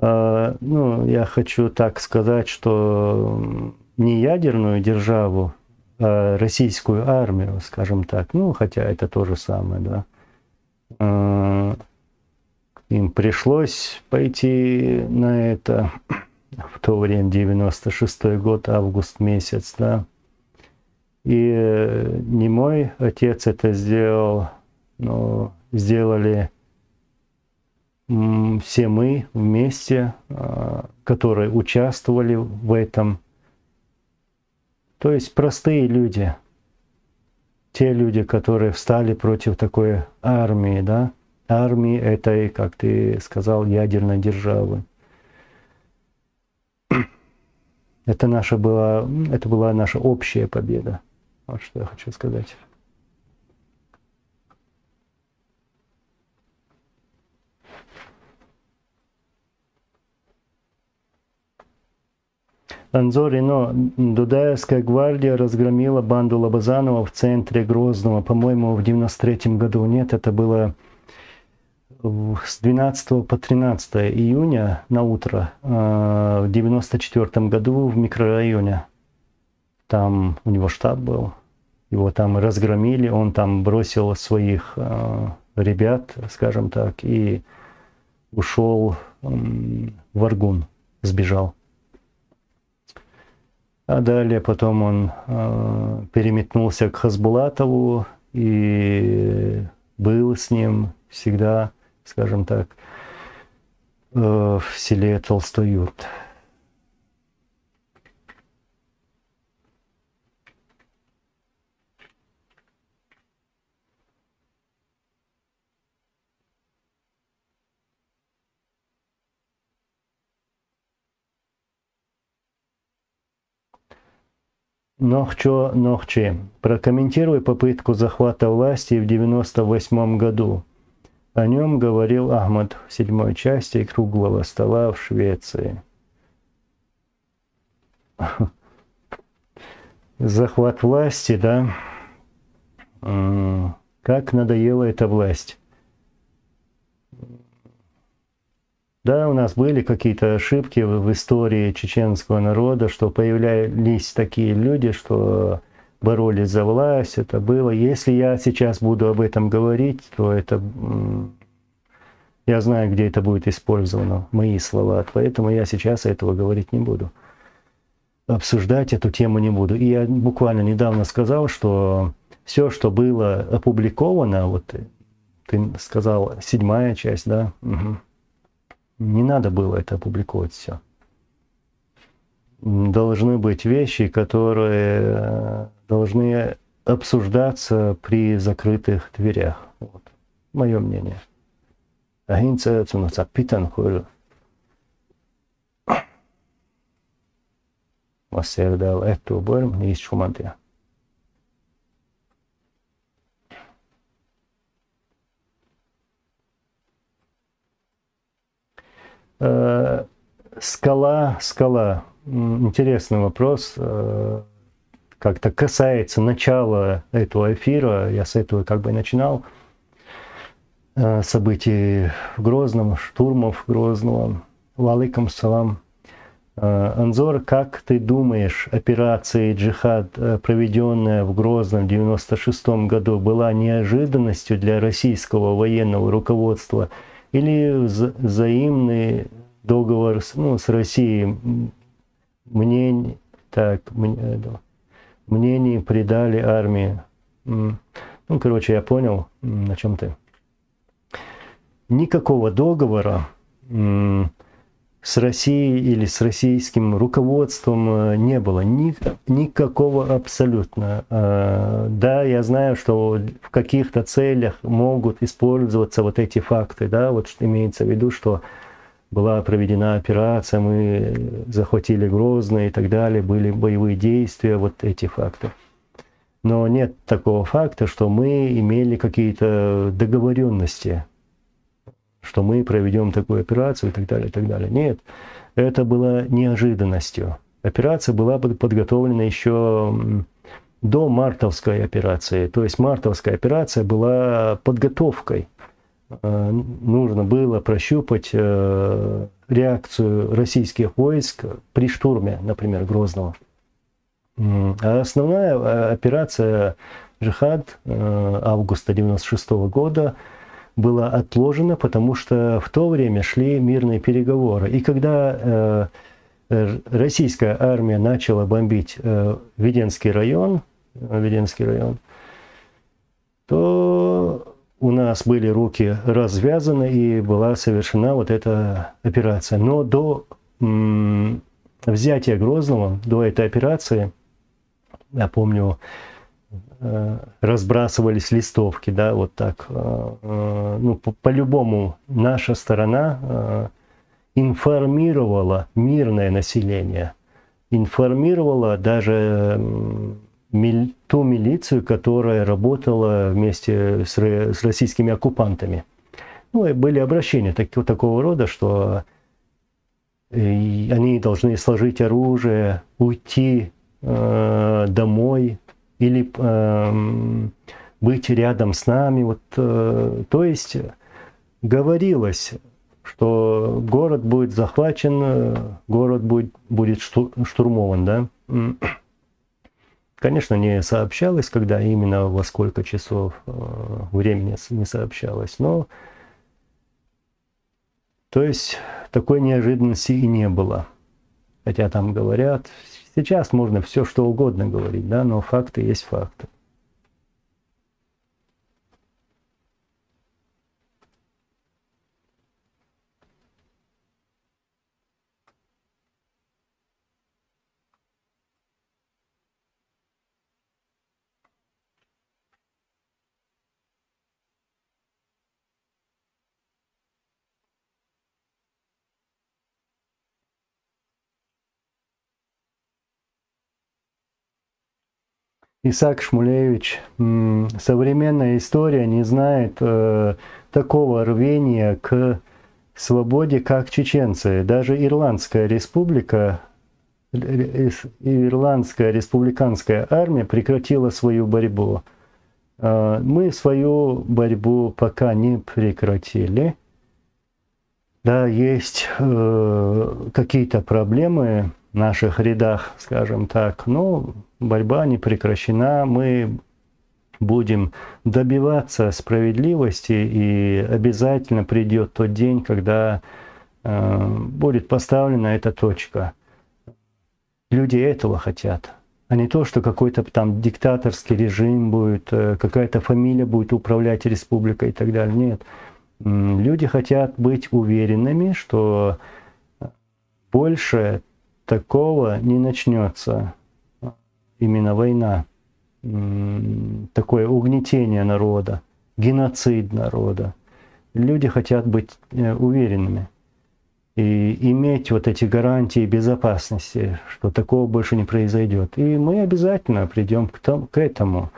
[SPEAKER 1] Ну, я хочу так сказать, что не ядерную державу, а российскую армию, скажем так. Ну, хотя это то же самое, да. Им пришлось пойти на это в то время, 96-й год, август месяц, да. И не мой отец это сделал, но сделали все мы вместе, которые участвовали в этом. То есть простые люди, те люди, которые встали против такой армии, да, армии этой, как ты сказал, ядерной державы. Это была наша общая победа. Вот что я хочу сказать. Анзорино, Дудаевская гвардия разгромила банду Лобазанова в центре Грозного, по-моему, в 93-м году. Нет, это было с 12 по 13 июня на утро в 94-м году в микрорайоне. Там у него штаб был, его там разгромили, он там бросил своих ребят, скажем так, и ушел в Аргун, сбежал. А далее потом он переметнулся к Хасбулатову и был с ним всегда, скажем так, в селе Толстоюрт. Нохче. Прокомментируй попытку захвата власти в 98 году. О нем говорил Ахмад в 7 части круглого стола в Швеции. Захват власти, да? Как надоела эта власть. Да, у нас были какие-то ошибки в истории чеченского народа, что появлялись такие люди, что боролись за власть, это было. Если я сейчас буду об этом говорить, то это... Я знаю, где это будет использовано, мои слова, поэтому я сейчас этого говорить не буду. Обсуждать эту тему не буду. И я буквально недавно сказал, что все, что было опубликовано, вот ты сказал, 7 часть, да? Угу. Не надо было это опубликовать все. Должны быть вещи, которые должны обсуждаться при закрытых дверях. Вот. Мое мнение. Агинца цунаца питан хуру. Вассердал эту борм из шумантия. Скала. Интересный вопрос. Как-то касается начала этого эфира. Я с этого как бы и начинал. Событий в Грозном, штурмов Грозного. Валикум салам. Анзор, как ты думаешь, операция «Джихад», проведенная в Грозном в 1996 году, была неожиданностью для российского военного руководства или взаимный договор с Россией? Мнений придали армии. Ну, короче, я понял, на чем ты. Никакого договора с Россией или с российским руководством не было. Никакого абсолютно. Да, я знаю, что в каких-то целях могут использоваться вот эти факты. Да, вот что имеется в виду, что была проведена операция, мы захватили Грозный и так далее, были боевые действия, вот эти факты. Но нет такого факта, что мы имели какие-то договоренности, что мы проведем такую операцию и так далее, и так далее. Нет, это было неожиданностью. Операция была подготовлена еще до мартовской операции. То есть мартовская операция была подготовкой. Нужно было прощупать реакцию российских войск при штурме, например, Грозного. А основная операция «Джихад» августа 1996 года была отложена, потому что в то время шли мирные переговоры. И когда российская армия начала бомбить Веденский район, Веденский район, то у нас были руки развязаны и была совершена вот эта операция. Но до взятия Грозного, до этой операции, я помню, разбрасывались листовки, да, вот так. Ну, по-любому наша сторона информировала мирное население, информировала даже ту милицию, которая работала вместе с российскими оккупантами. Ну, и были обращения такого рода, что они должны сложить оружие, уйти домой или быть рядом с нами. Вот, то есть говорилось, что город будет захвачен, город будет штурмован, да. Конечно, не сообщалось, когда именно, во сколько часов времени не сообщалось, но то есть такой неожиданности и не было. Хотя там говорят, сейчас можно все что угодно говорить, да, но факты есть факты. Исаак Шмулевич, современная история не знает такого рвения к свободе, как чеченцы. Даже Ирландская республика, Ирландская республиканская армия прекратила свою борьбу. Мы свою борьбу пока не прекратили. Да, есть какие-то проблемы в наших рядах, скажем так, но борьба не прекращена. Мы будем добиваться справедливости, и обязательно придет тот день, когда будет поставлена эта точка. Люди этого хотят, а не то, что какой-то там диктаторский режим будет, какая-то фамилия будет управлять республикой и так далее. Нет. Люди хотят быть уверенными, что больше такого не начнется. Именно война, такое угнетение народа, геноцид народа. Люди хотят быть уверенными и иметь вот эти гарантии безопасности, что такого больше не произойдет. И мы обязательно придем к этому.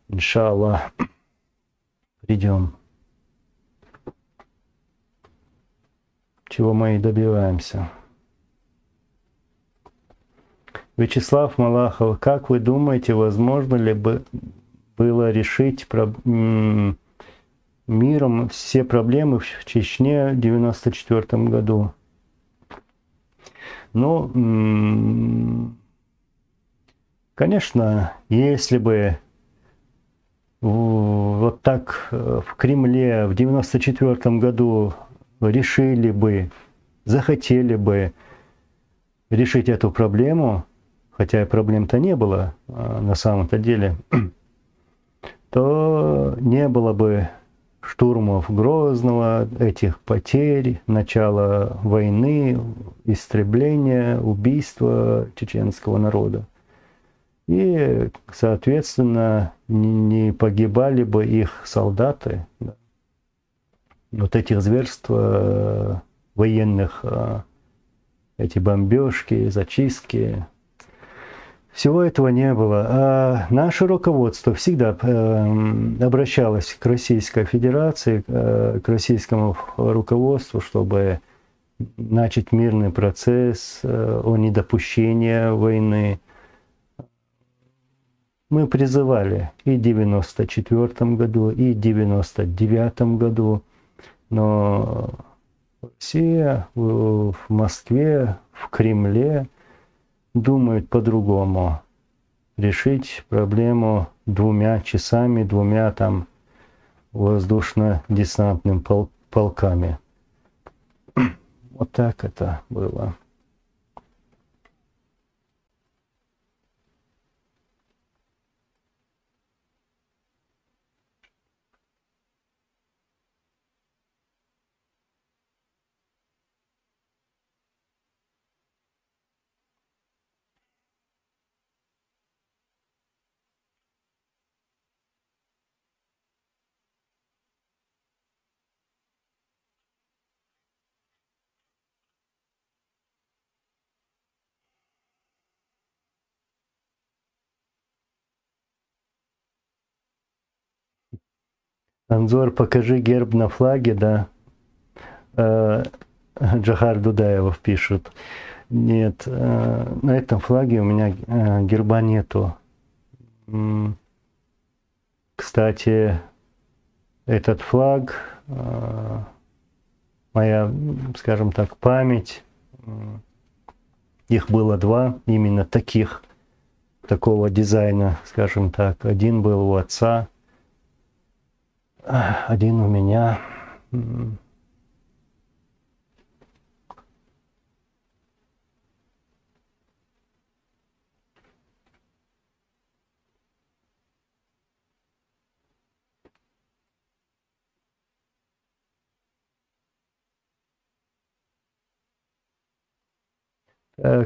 [SPEAKER 1] Иншаллах, придем. Чего мы и добиваемся. Вячеслав Малахов, как вы думаете, возможно ли было решить миром все проблемы в Чечне в 1994 году? Ну, конечно, если бы вот так в Кремле в 1994 году решили бы, захотели бы решить эту проблему, хотя и проблем-то не было на самом-то деле, то не было бы штурмов Грозного, этих потерь, начала войны, истребления, убийства чеченского народа. И, соответственно, не погибали бы их солдаты. Вот этих зверств военных, эти бомбежки, зачистки, всего этого не было. А наше руководство всегда обращалось к Российской Федерации, к российскому руководству, чтобы начать мирный процесс о недопущении войны. Мы призывали и в 1994 году, и в 1999 году, но все в Москве, в Кремле думают по-другому. Решить проблему 2 часами, 2 там воздушно-десантными полками. Вот так это было. Анзор, покажи герб на флаге, да. Джахар Дудаевов пишет. Нет, на этом флаге у меня герба нету. Кстати, этот флаг, моя, скажем так, память, их было два, именно такого дизайна, скажем так. Один был у отца, один у меня.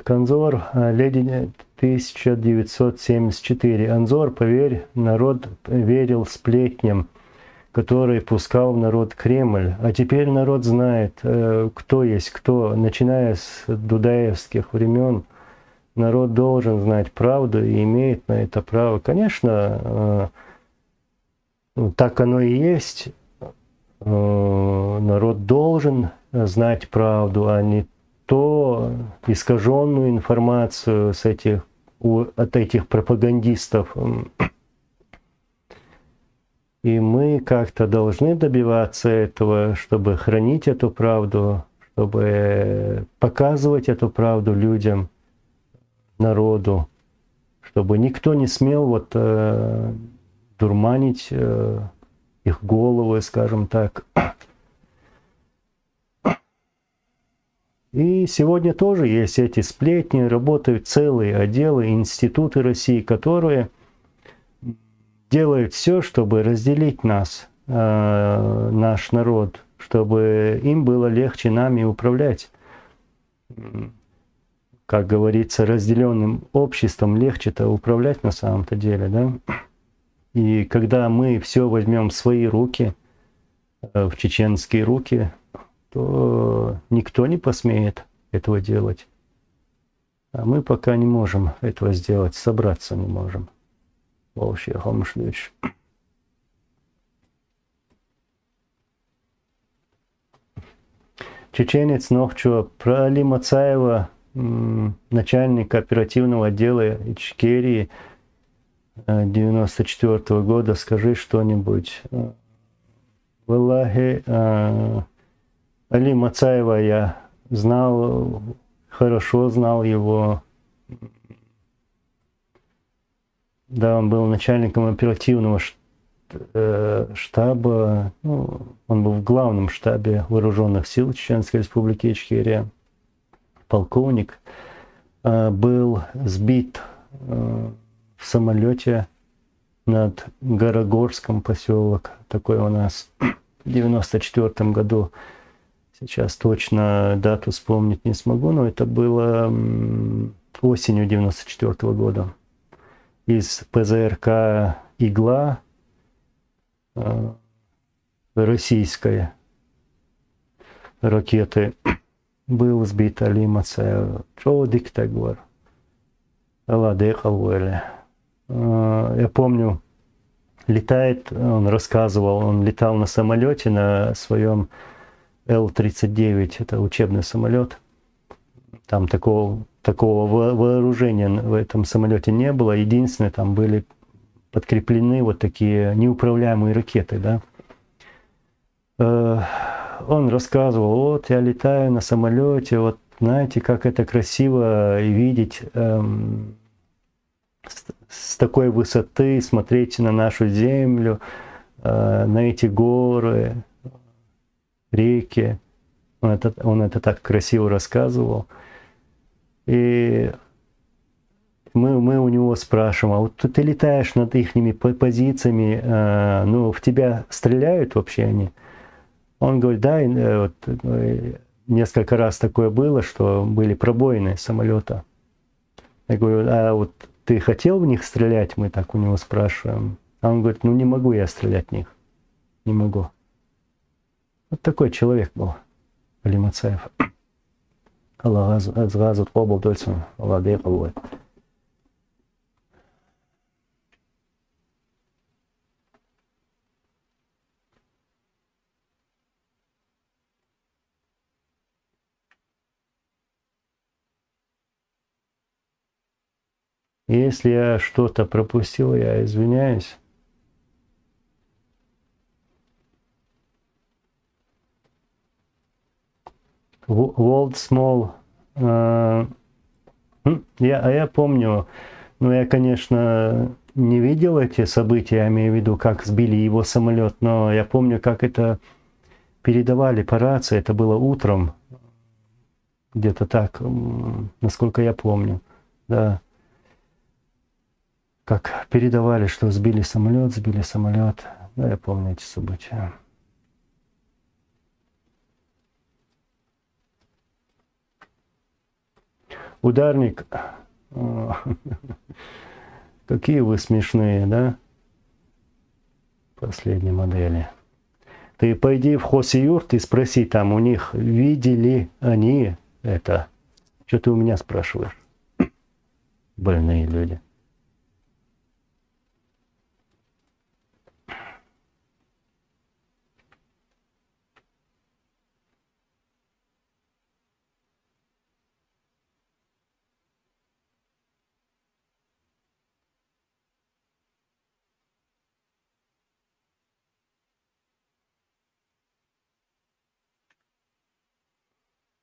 [SPEAKER 1] Анзор, леди 1974. Анзор, поверь, народ верил сплетням, который пускал в народ Кремль. А теперь народ знает, кто есть кто. Начиная с дудаевских времен, народ должен знать правду и имеет на это право. Конечно, так оно и есть. Народ должен знать правду, а не то искаженную информацию от этих пропагандистов. И мы как-то должны добиваться этого, чтобы хранить эту правду, чтобы показывать эту правду людям, народу, чтобы никто не смел дурманить их головы, скажем так. И сегодня тоже есть эти сплетни, работают целые отделы, институты России, которые делают все, чтобы разделить нас, наш народ, чтобы им было легче нами управлять. Как говорится, разделенным обществом легче-то управлять на самом-то деле, да? И когда мы все возьмем в свои руки, в чеченские руки, то никто не посмеет этого делать. А мы пока не можем этого сделать, собраться не можем. Чеченец Нохчо, про Али Мацаева, начальника оперативного отдела Ичкерии 94 года, скажи что-нибудь. Валлахи, Али Мацаева я знал, хорошо знал его. Да, он был начальником оперативного штаба, он был в главном штабе вооруженных сил Чеченской Республики Ичкерия. Полковник, был сбит в самолете над Горогорском, поселок такой у нас, в 94 году. Сейчас точно дату вспомнить не смогу, но это было осенью 94 года. Из ПЗРК «Игла» российской ракеты был сбит Али Мацаев. Что диктагор? Я помню, летает, он рассказывал, он летал на самолете, на своем Л-39, это учебный самолет. Там такого вооружения в этом самолете не было. Единственное, там были подкреплены вот такие неуправляемые ракеты, да. Он рассказывал, вот я летаю на самолете, вот знаете, как это красиво видеть с такой высоты, смотреть на нашу землю, на эти горы, реки. Он это так красиво рассказывал. И мы у него спрашиваем, а вот ты летаешь над их позициями, ну, в тебя стреляют вообще они? Он говорит, да, вот, несколько раз такое было, что были пробоины самолета. Я говорю, а вот ты хотел в них стрелять? Мы так у него спрашиваем. А он говорит, ну не могу я стрелять в них. Не могу. Вот такой человек был, Али Мацаев. Аллах азгазут обл дольсон, Аллах дейхалуэ. Если я что-то пропустил, я извиняюсь. World Small. Я помню, но я, конечно, не видел эти события, я имею в виду, как сбили его самолет, но я помню, как это передавали по рации, это было утром, где-то так, насколько я помню, да. Как передавали, что сбили самолет, да, я помню эти события. Ударник, какие вы смешные, да? Последней модели. Ты пойди в Хосиюрт и спроси там у них, видели они это. Что ты у меня спрашиваешь? Больные люди.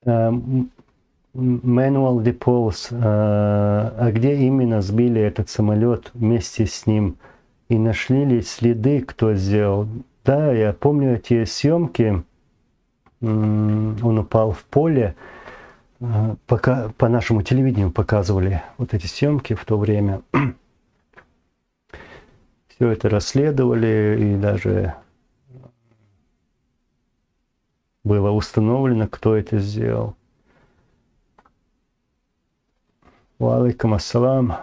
[SPEAKER 1] Manual Depots, а где именно сбили этот самолет вместе с ним? И нашли ли следы, кто сделал? Да, я помню эти съемки. Он упал в поле. Пока по нашему телевидению показывали вот эти съемки в то время. Все это расследовали, и даже было установлено, кто это сделал. Валейкум ассалам.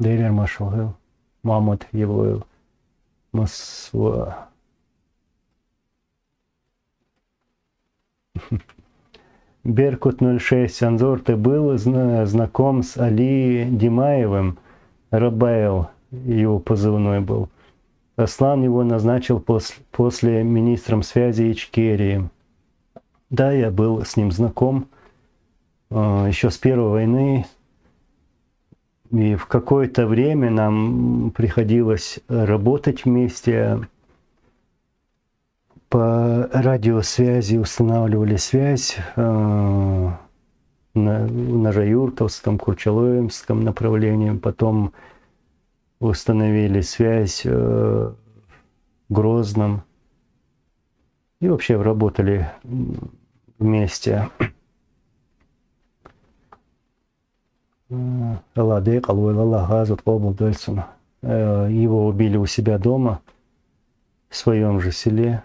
[SPEAKER 1] Дейлер Машалгил. Мамад Евлоев. Масва. Беркут 06. Анзор, ты был знаком с Али Димаевым? Рабайл, его позывной был. Аслан его назначил после министром связи Ичкерии. Да, я был с ним знаком еще с первой войны. И в какое-то время нам приходилось работать вместе. По радиосвязи устанавливали связь на Жаюртовском, Курчалоемском направлении. Потом установили связь в Грозном. И вообще работали вместе. Его убили у себя дома, в своем же селе.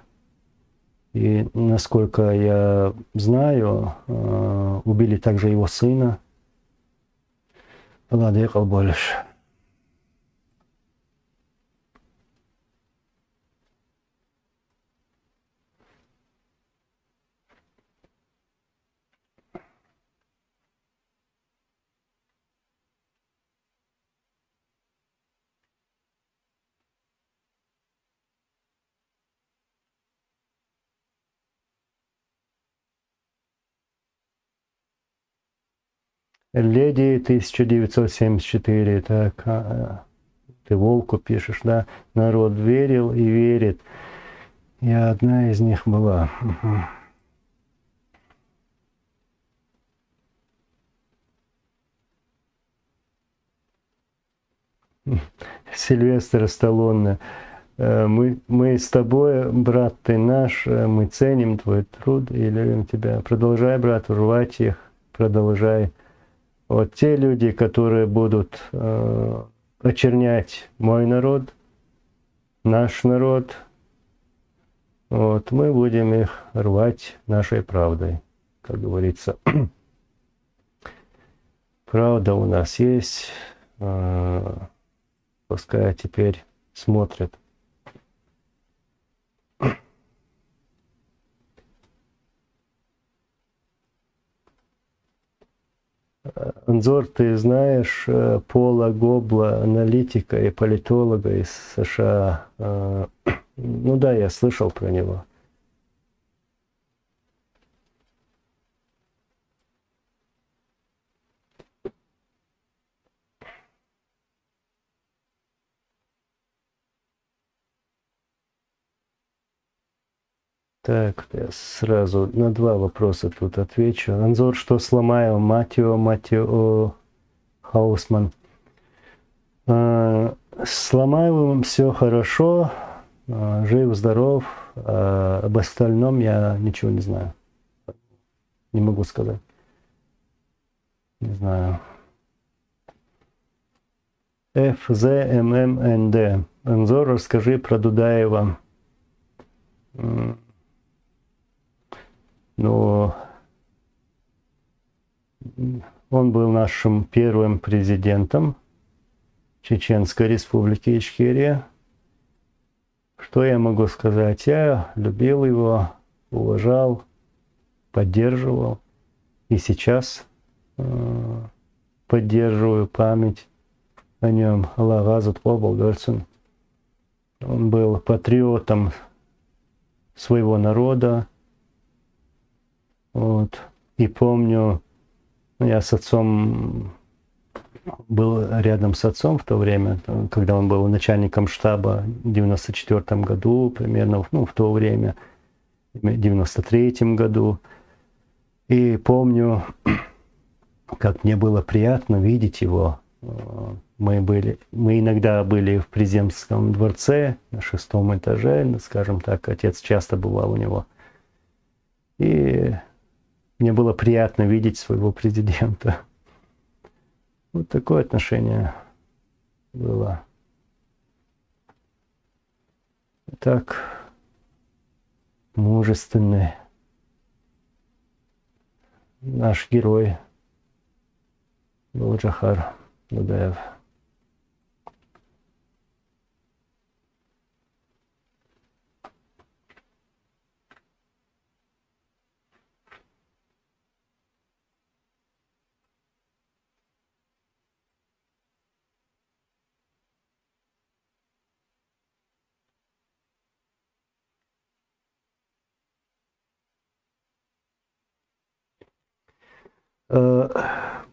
[SPEAKER 1] И, насколько я знаю, убили также его сына. Больше. Леди 1974, так, ты Волку пишешь, да? Народ верил и верит. Я одна из них была. Сильвестр Сталлоне. Мы с тобой, брат, ты наш, мы ценим твой труд и любим тебя. Продолжай, брат, рвать их, продолжай. Вот те люди, которые будут очернять мой народ, наш народ, вот, мы будем их рвать нашей правдой, как говорится. Правда у нас есть, пускай теперь смотрят. Анзор, ты знаешь Пола Гобла, аналитика и политолога из США? Ну да, я слышал про него. Так, я сразу на два вопроса тут отвечу. Анзор, что сломаю? Матео Хаусман. С Ломаевым все хорошо, жив, здоров. Об остальном я ничего не знаю. Не могу сказать. Не знаю. FZMMND. Анзор, расскажи про Дудаева. Ну, он был нашим первым президентом Чеченской Республики Ичкерия. Что я могу сказать? Я любил его, уважал, поддерживал. И сейчас поддерживаю память о нем. Аллах Азат Болгарцин. Он был патриотом своего народа. Вот. И помню, я с отцом был рядом с отцом в то время, когда он был начальником штаба в 94 году, примерно, ну, в то время, в 93 году. И помню, как мне было приятно видеть его. Мы иногда были в президентском дворце на 6-м этаже, скажем так, отец часто бывал у него. И мне было приятно видеть своего президента. Вот такое отношение было. Так, мужественный наш герой был Джохар Дудаев.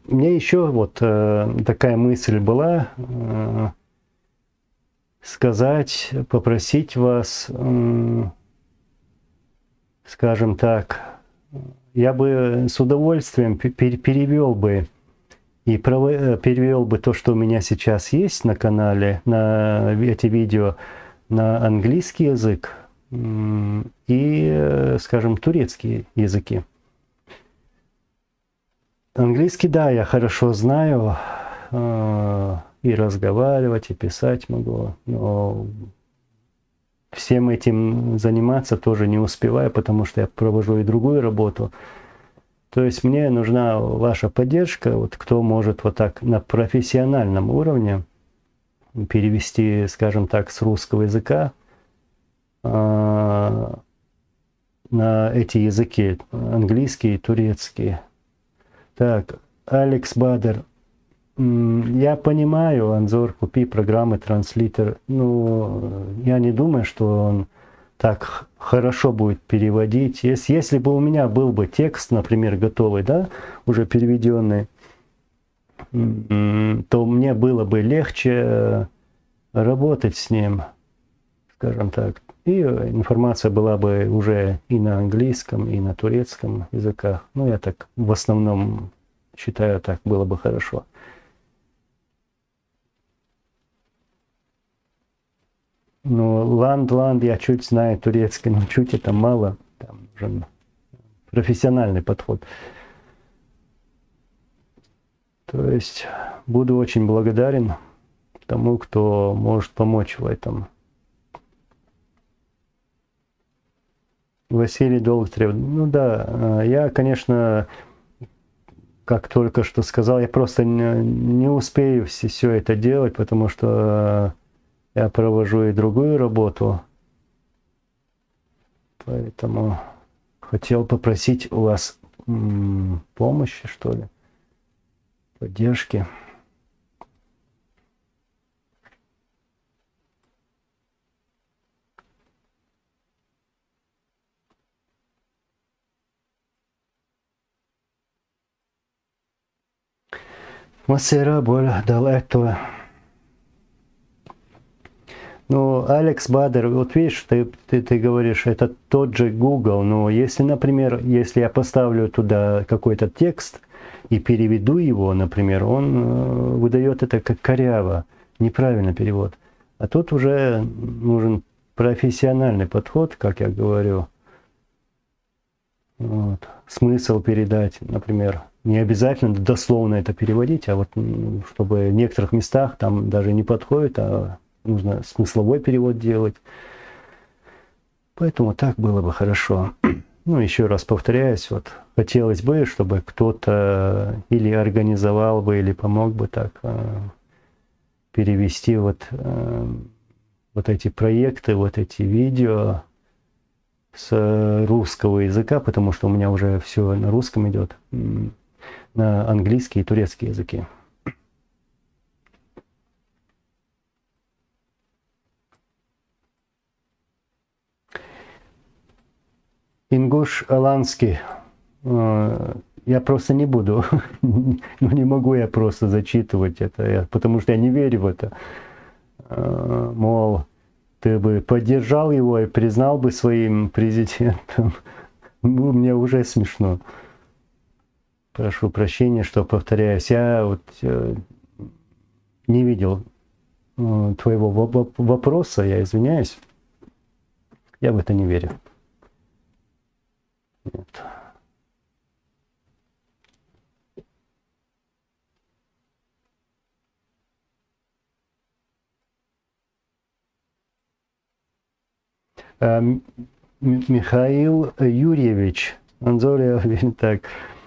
[SPEAKER 1] Мне еще вот такая мысль была сказать, попросить вас, скажем так, я бы с удовольствием перевел бы то, что у меня сейчас есть на канале, на эти видео, на английский язык и, скажем, турецкие языки. Английский, да, я хорошо знаю, и разговаривать, и писать могу, но всем этим заниматься тоже не успеваю, потому что я провожу и другую работу. То есть мне нужна ваша поддержка, вот кто может вот так на профессиональном уровне перевести, скажем так, с русского языка на эти языки, английский и турецкий. Так, Алекс Бадер. Я понимаю, Анзор, купи программы Транслитер. Ну, я не думаю, что он так хорошо будет переводить. Если бы у меня был бы текст, например, готовый, да, уже переведенный, то мне было бы легче работать с ним, скажем так. И информация была бы уже и на английском, и на турецком языках. Ну, я так в основном считаю, так было бы хорошо. Ну, ланд, я чуть знаю турецкий, но чуть это мало. Там нужен профессиональный подход. То есть буду очень благодарен тому, кто может помочь в этом. Василий Долготрев. Ну да, я, конечно, как только что сказал, я просто не успею все это делать, потому что я провожу и другую работу. Поэтому хотел попросить у вас помощи, что ли, поддержки. Масера боль дал этого. Ну, Алекс Бадер, вот видишь, ты говоришь, это тот же Google, но если, например, если я поставлю туда какой-то текст и переведу его, например, он выдает это как коряво, неправильный перевод. А тут уже нужен профессиональный подход, как я говорю. Вот. Смысл передать, например. Не обязательно дословно это переводить, а вот чтобы в некоторых местах там даже не подходит, а нужно смысловой перевод делать. Поэтому так было бы хорошо. Ну, еще раз повторяюсь, вот хотелось бы, чтобы кто-то или организовал бы, или помог бы так перевести вот эти проекты, вот эти видео с русского языка, потому что у меня уже все на русском идет, на английский и турецкий языки. Ингуш Аланский. Я просто не буду, ну не могу я просто зачитывать это, потому что я не верю в это. Мол, ты бы поддержал его и признал бы своим президентом. Ну, мне уже смешно. Прошу прощения, что повторяюсь. Я вот не видел твоего вопроса, я извиняюсь. Я в это не верю. Нет. Михаил Юрьевич, Анзория говорит так.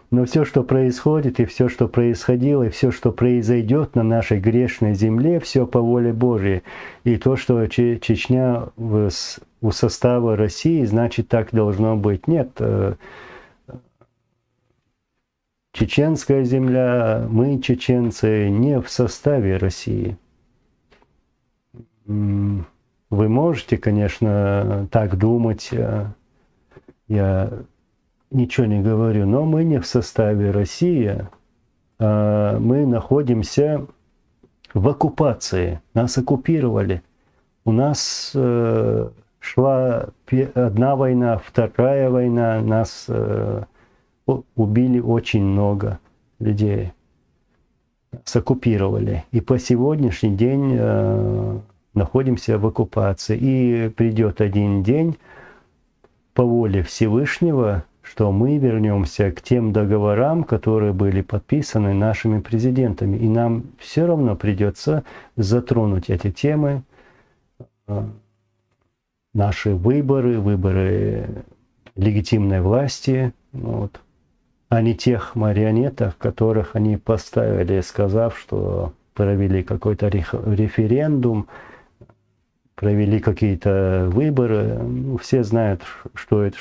[SPEAKER 1] Но все, что происходит, и все, что происходило, и все, что произойдет на нашей грешной земле, все по воле Божьей. И то, что Чечня у состава России, значит, так должно быть. Нет. Чеченская земля, мы, чеченцы, не в составе России. Вы можете, конечно, так думать, я ничего не говорю, но мы не в составе России, мы находимся в оккупации, нас оккупировали. У нас шла одна война, вторая война, нас убили очень много людей, нас оккупировали. И по сегодняшний день находимся в оккупации. И придет один день по воле Всевышнего, что мы вернемся к тем договорам, которые были подписаны нашими президентами. И нам все равно придется затронуть эти темы, наши выборы легитимной власти, вот, а не тех марионеток, которых они поставили, сказав, что провели какой-то референдум, провели какие-то выборы. Ну, все знают, что это,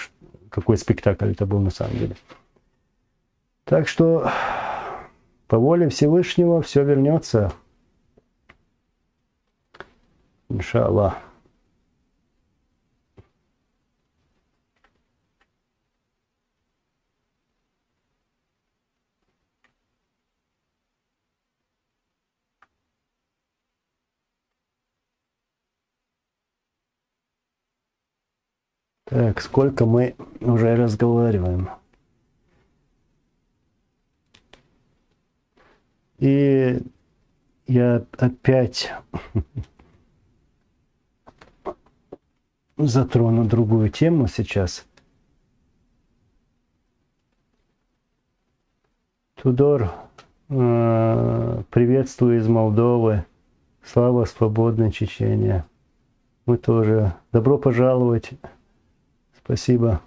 [SPEAKER 1] какой спектакль это был на самом деле. Так что по воле Всевышнего все вернется. Иншаллах. Так, сколько мы уже разговариваем. И я опять затрону другую тему сейчас. Тудор, приветствую из Молдовы. Слава свободной Чечении. Мы тоже. Добро пожаловать. Спасибо.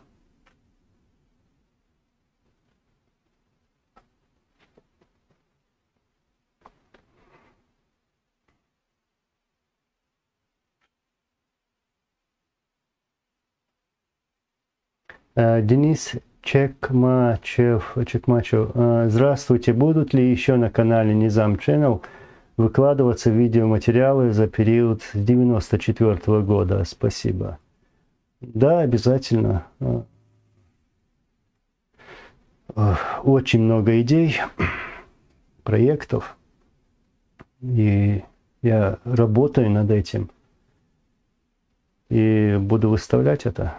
[SPEAKER 1] Денис Чекмачев. Здравствуйте. Будут ли еще на канале Низам Channel выкладываться видеоматериалы за период с 1994 года? Спасибо. Да, обязательно. Очень много идей, проектов. И я работаю над этим. и буду выставлять это.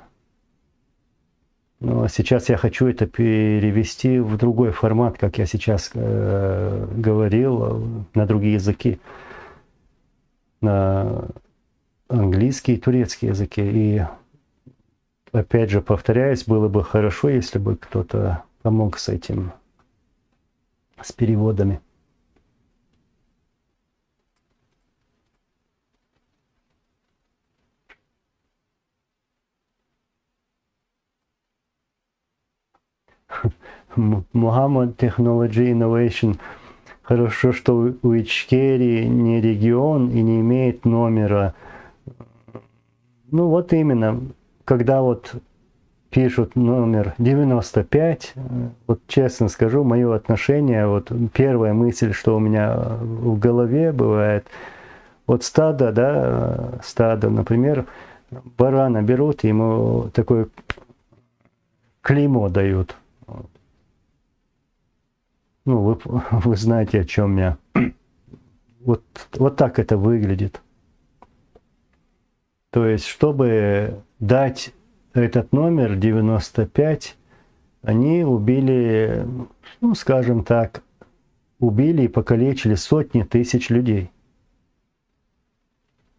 [SPEAKER 1] Но сейчас я хочу это перевести в другой формат, как я сейчас говорил, на другие языки. На английский и турецкий языки. И опять же, повторяюсь, было бы хорошо, если бы кто-то помог с этим, с переводами. Muhammad Technology Innovation. Хорошо, что у Ичкерии не регион и не имеет номера. Ну вот именно, когда вот пишут номер 95, вот честно скажу, мое отношение, вот первая мысль, что у меня в голове бывает, вот стадо, да, стадо, например, барана берут, ему такое клеймо дают. Ну, вы знаете, о чем я. Вот так это выглядит. То есть, чтобы дать этот номер 95, они убили, ну, скажем так, убили и покалечили сотни тысяч людей.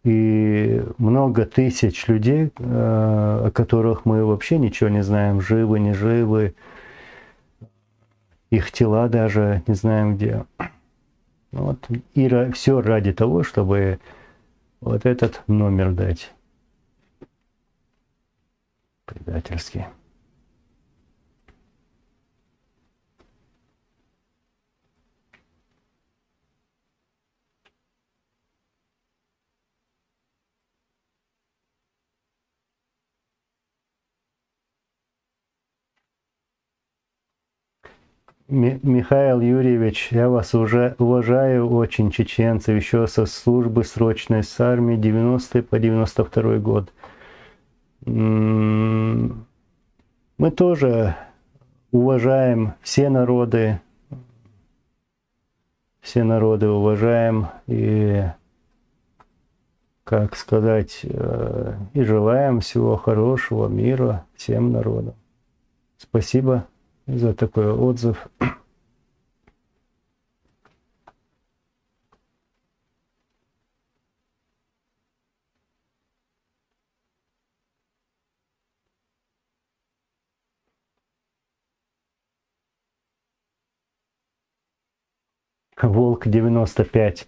[SPEAKER 1] И много тысяч людей, о которых мы вообще ничего не знаем, живы, не живы, их тела даже не знаем где. Вот. И все ради того, чтобы вот этот номер дать. Предательский. Михаил Юрьевич, я вас уже уважаю очень, чеченцев, еще со службы срочной с армии 90 по 92 год. Мы тоже уважаем все народы уважаем и, как сказать, и желаем всего хорошего, мира всем народам. Спасибо за такой отзыв. Волк 95.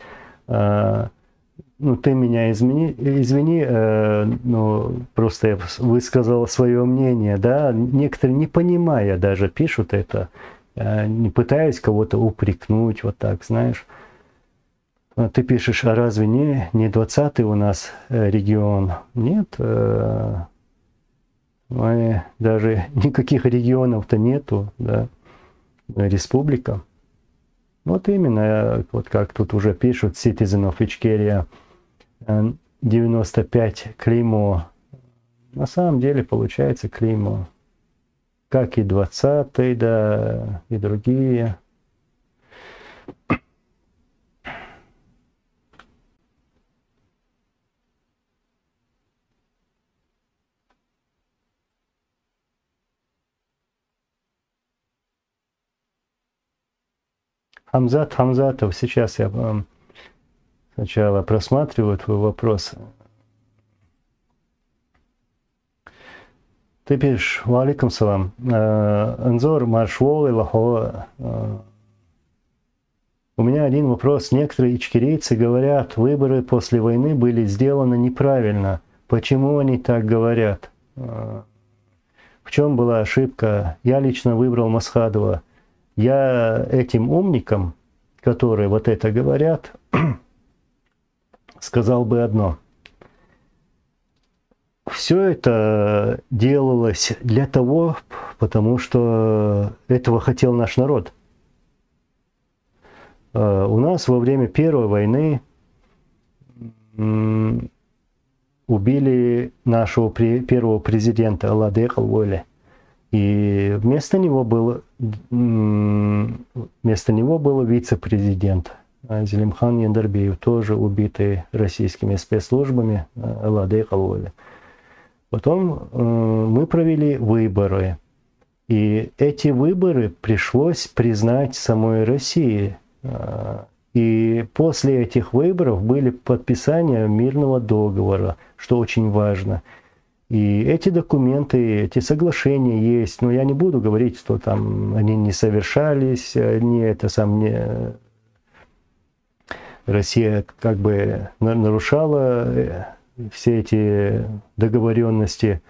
[SPEAKER 1] Ну, ты меня извини, ну, просто я высказал свое мнение, да, некоторые, не понимая даже, пишут это, не пытаясь кого-то упрекнуть, вот так, знаешь. Ты пишешь, а разве не 20-й у нас регион? Нет, мы даже никаких регионов-то нету, да, республика. Вот именно, вот как тут уже пишут, Citizen of Ichkeria, 95 клеймо. На самом деле получается клеймо. Как и 20-й, да, и другие. Хамзат Хамзатов, сейчас я сначала просматриваю твой вопрос. Ты пишешь, валикум салам, Анзор маршвол и лахо. У меня один вопрос. Некоторые ичкерийцы говорят, выборы после войны были сделаны неправильно. Почему они так говорят? В чем была ошибка? Я лично выбрал Масхадова. Я этим умникам, которые вот это говорят, сказал бы одно. Все это делалось для того, потому что этого хотел наш народ. У нас во время Первой войны убили нашего первого президента Алладех Алвойле. И вместо него был вице-президент Зелимхан Яндарбиев, тоже убитый российскими спецслужбами Алладех Алвойле. Потом мы провели выборы. И эти выборы пришлось признать самой России. И после этих выборов были подписания мирного договора, что очень важно. И эти документы, эти соглашения есть. Но я не буду говорить, что там они не совершались, Россия как бы нарушала все эти договоренности.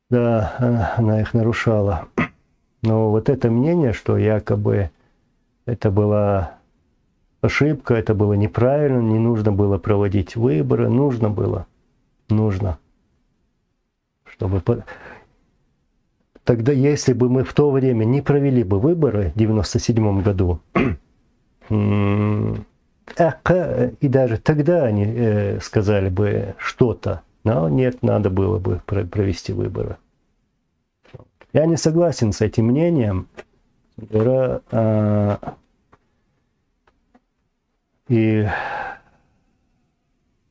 [SPEAKER 1] Да, она их нарушала. Но вот это мнение, что якобы это была ошибка, это было неправильно, не нужно было проводить выборы, нужно. Чтобы... Тогда, если бы мы в то время не провели бы выборы в 1997 году, и даже тогда они сказали бы что-то, но нет, надо было бы провести выборы. Я не согласен с этим мнением. И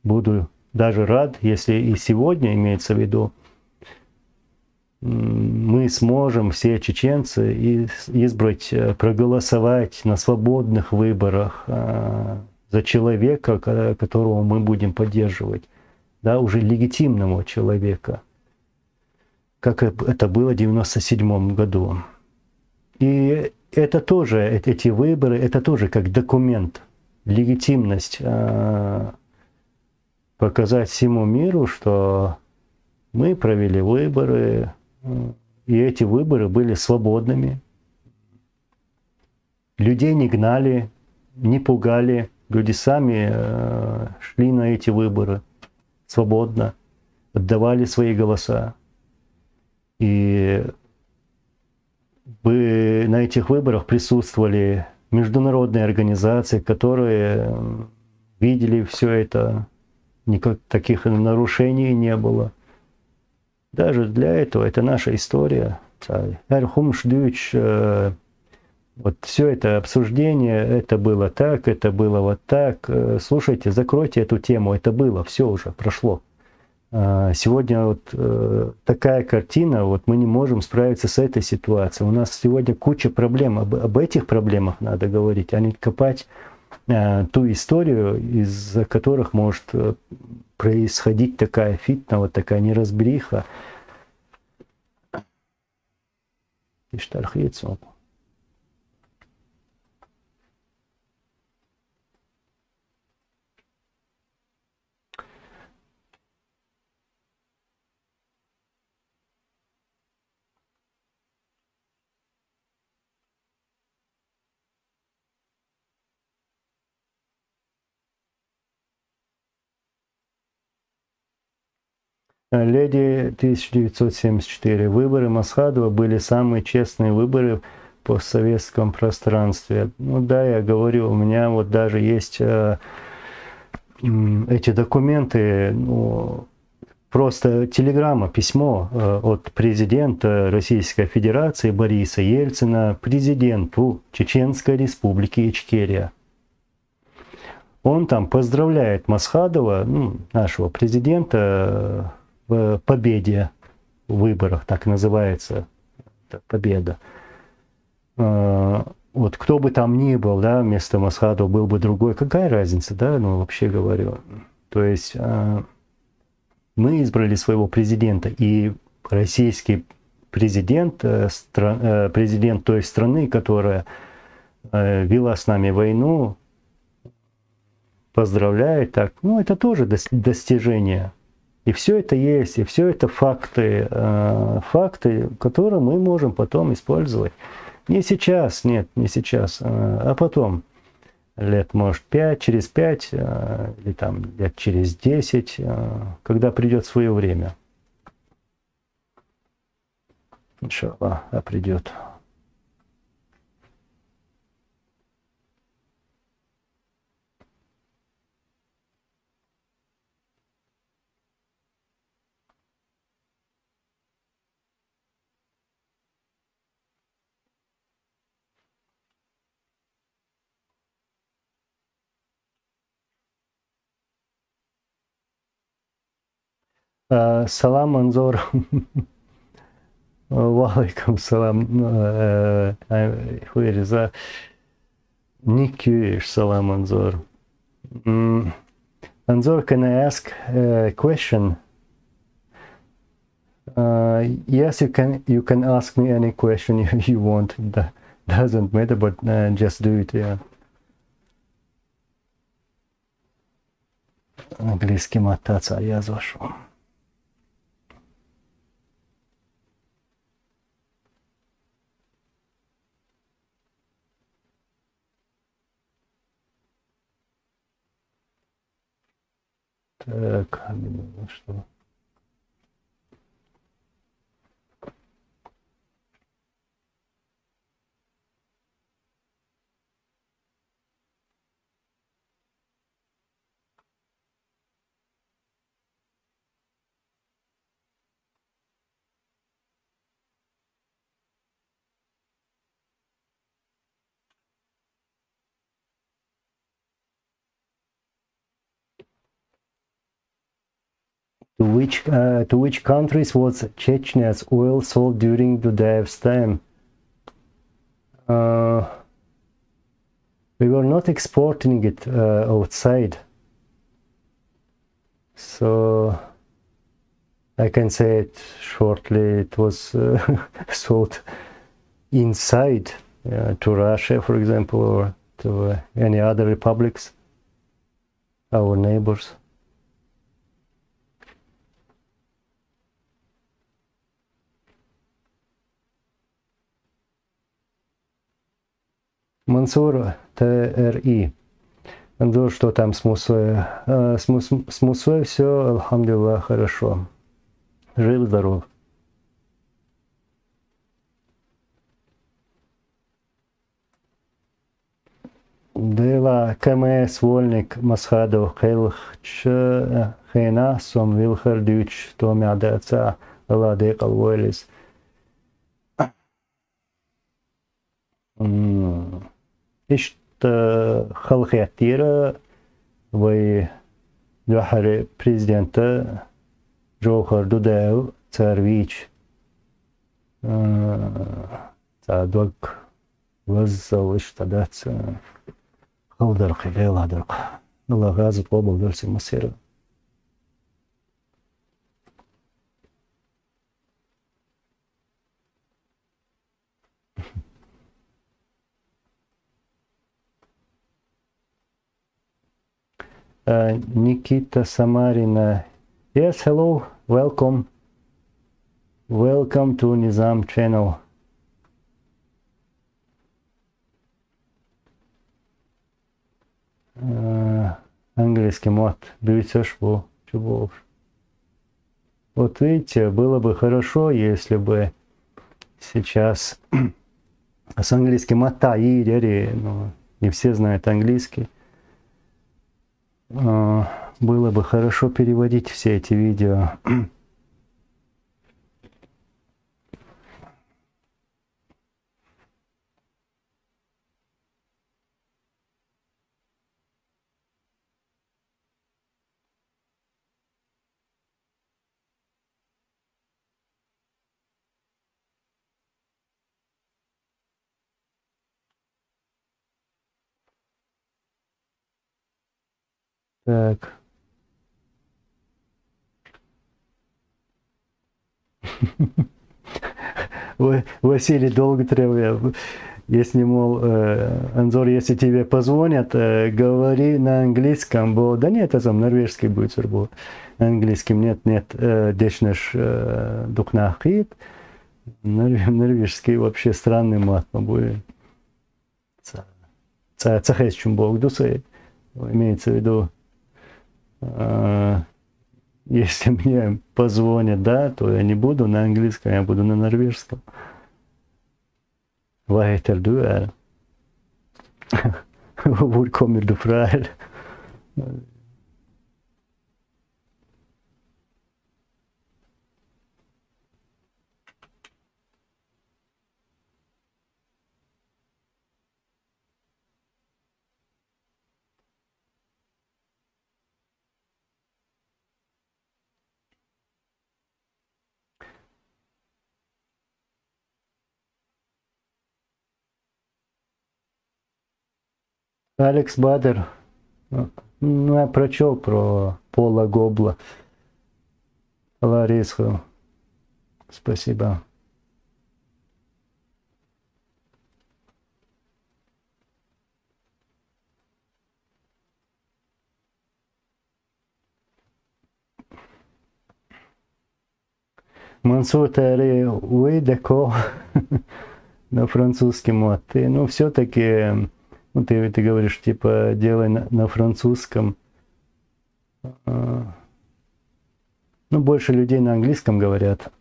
[SPEAKER 1] буду даже рад, если и сегодня, имеется в виду, мы сможем, все чеченцы, избрать, проголосовать на свободных выборах за человека, которого мы будем поддерживать, да, уже легитимного человека, как это было в 1997 году. И это тоже, эти выборы, это тоже как документ, легитимность, показать всему миру, что мы провели выборы, и эти выборы были свободными. Людей не гнали, не пугали. Люди сами шли на эти выборы свободно, отдавали свои голоса. И на этих выборах присутствовали международные организации, которые видели все это, никаких таких нарушений не было. Даже для этого это наша история. Вот все это обсуждение, это было так, это было вот так. Слушайте, закройте эту тему, это было, все уже прошло. Сегодня вот такая картина, вот мы не можем справиться с этой ситуацией. У нас сегодня куча проблем, об этих проблемах надо говорить, а не копать ту историю, из-за которых может происходить такая фитна, вот такая неразбериха. Леди 1974. Выборы Масхадова были самые честные выборы в постсоветском пространстве. Ну да, я говорю, у меня вот даже есть эти документы, ну, просто телеграмма, письмо от президента Российской Федерации Бориса Ельцина президенту Чеченской Республики Ичкерия. Он там поздравляет Масхадова, нашего президента, в победе в выборах, так называется, победа. Вот кто бы там ни был, да, вместо Масхадова был бы другой, какая разница, да, ну вообще говорю. То есть мы избрали своего президента, и российский президент, президент той страны, которая вела с нами войну, поздравляет так, ну это тоже достижение. И все это есть, и все это факты, которые мы можем потом использовать. Не сейчас, нет, не сейчас, а потом. Лет, может, 5, через 5, или там лет через 10, когда придет свое время. Иншаллах, придет. Salam Manzor. Walaikum salam. Where is that? Nikki Salam Manzor. Manzor, can I ask a question? Yes, you can. You can ask me any question you want. That doesn't matter, but just do it. Yeah. Английским оттаться я зашел. Так, что? To which countries was Chechnya's oil sold during Dudayev's time? We were not exporting it outside, so I can say it shortly. It was sold inside to Russia, for example, or to any other republics, our neighbors. Мансур ТРИ. Мансур, что там с Мусой? С Мусой все, алхамдулилlah, хорошо. Жив-здоров. Дела КМС Вольник Масхаду Хейлч Хейна Сом Вилхер Дюч Томядаца Ладекал Войлис. Ишт Халхиатира Вай Джахари президента Джохар Дудеу Царвич Цадок Ваззавиш Тадац Халдар Хилел Адарк Лагаз Побал Дурси Масира. Nikita Samarina. Yes, hello, welcome. Welcome to Nizam channel. Английский мат. Бьется шву. Чего? Вот видите, было бы хорошо, если бы сейчас с английским атаири, ну, не все знают английский. Было бы хорошо переводить все эти видео. Так. Василий долго требует. Если, мол, Анзор, если тебе позвонят, говори на английском, бо да нет, это там норвежский будет сербо. Английским нет, дешнеш дукнахит. Норвежский вообще странный мат, будет. Цахес чумбок дусы, имеется в виду, если мне позвонят, да, то я не буду на английском, я буду на норвежском. Vad heter du är? Var kommer du från? Алекс Бадер. Ну, я прочел про Пола Гобла. Ларису. Спасибо. Мансур Тари, oui, d'accord. На французском. Вот. Ты, ну, все-таки, ну, ты говоришь, типа, делай на французском. Ну, больше людей на английском говорят.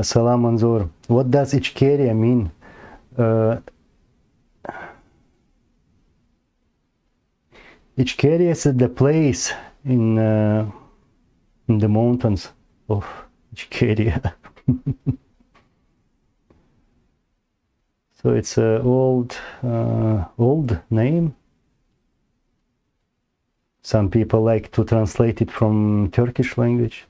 [SPEAKER 1] Salam Manzur. What does Ichkeria mean? Ichkeria is the place in the mountains of Ichkeria. So it's an old name. Some people like to translate it from Turkish language.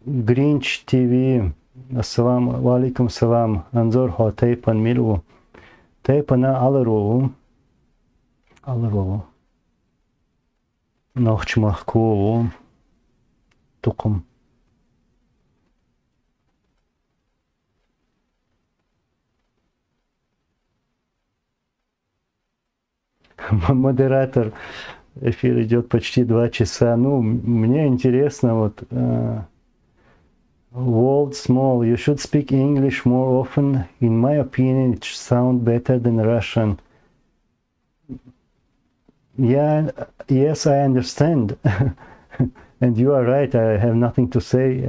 [SPEAKER 1] Grinch TV. Assalamu alaikum salam. Anzor ha teypan milu. Teypana alarovu. Alarovu. Nochmachkovu. Tukum. Модератор, эфир идет почти 2 часа. Ну, мне интересно, вот, world small, you should speak English more often. In my opinion, it sounds better than Russian. Yeah, yes, I understand. And you are right, I have nothing to say.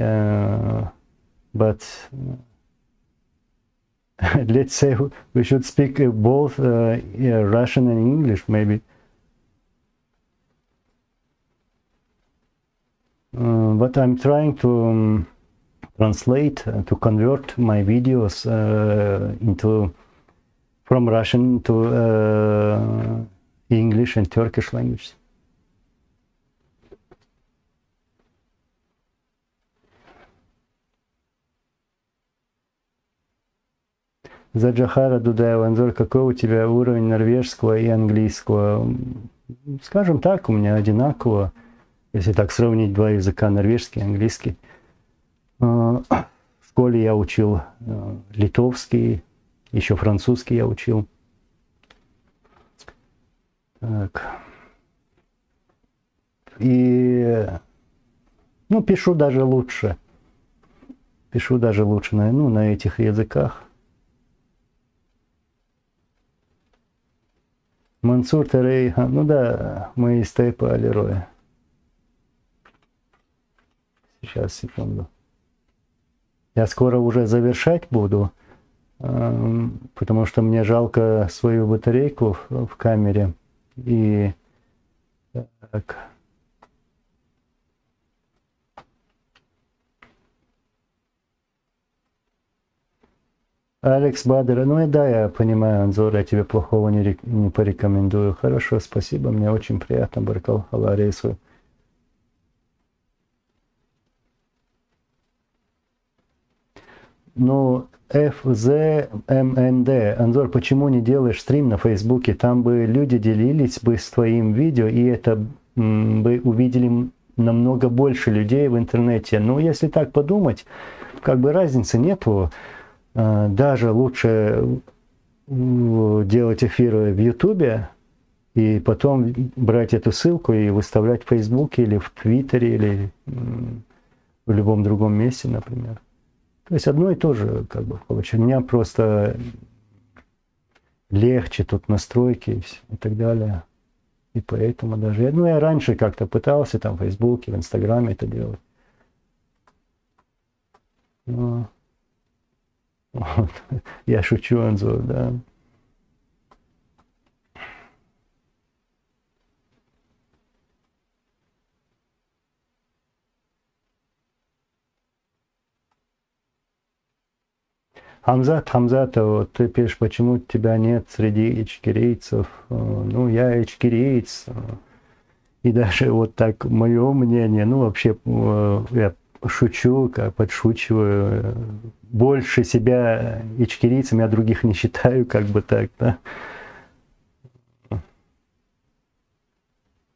[SPEAKER 1] But let's say we should speak both Russian and English, maybe. But I'm trying to translate, to convert my videos from Russian to English and Turkish language. Заджахара Дудаева, Анзор, какой у тебя уровень норвежского и английского? Скажем так, у меня одинаково, если так сравнить два языка, норвежский и английский. В школе я учил литовский, еще французский я учил. Так. И, ну, пишу даже лучше. Пишу даже лучше на этих языках. Мансур Тарей, ну да, мы из Тейпа Алироя. Сейчас, секунду. Я скоро уже завершать буду, потому что мне жалко свою батарейку в камере. И так. Алекс Бадер, ну и да, я понимаю, Анзор, я тебе плохого не порекомендую. Хорошо, спасибо, мне очень приятно, Баркал Халарейсу. Ну, FZMND, Анзор, почему не делаешь стрим на Фейсбуке? Там бы люди делились бы с твоим видео, и это бы увидели намного больше людей в интернете. Ну, если так подумать, как бы разницы нету. Даже лучше делать эфиры в Ютубе и потом брать эту ссылку и выставлять в Фейсбуке или в Твиттере или в любом другом месте, например. То есть одно и то же, как бы, получается. У меня просто легче тут настройки и так далее. И поэтому даже... Ну, я раньше как-то пытался там в Фейсбуке, в Инстаграме это делать. Но... Вот. Я шучу, Анзор, да. Хамзат, вот ты пишешь, почему тебя нет среди ичкерийцев? Ну, я ичкерийц. И даже вот так мое мнение, ну, вообще, я шучу, как подшучиваю. Больше себя ичкерийцем, я других не считаю, как бы так, да.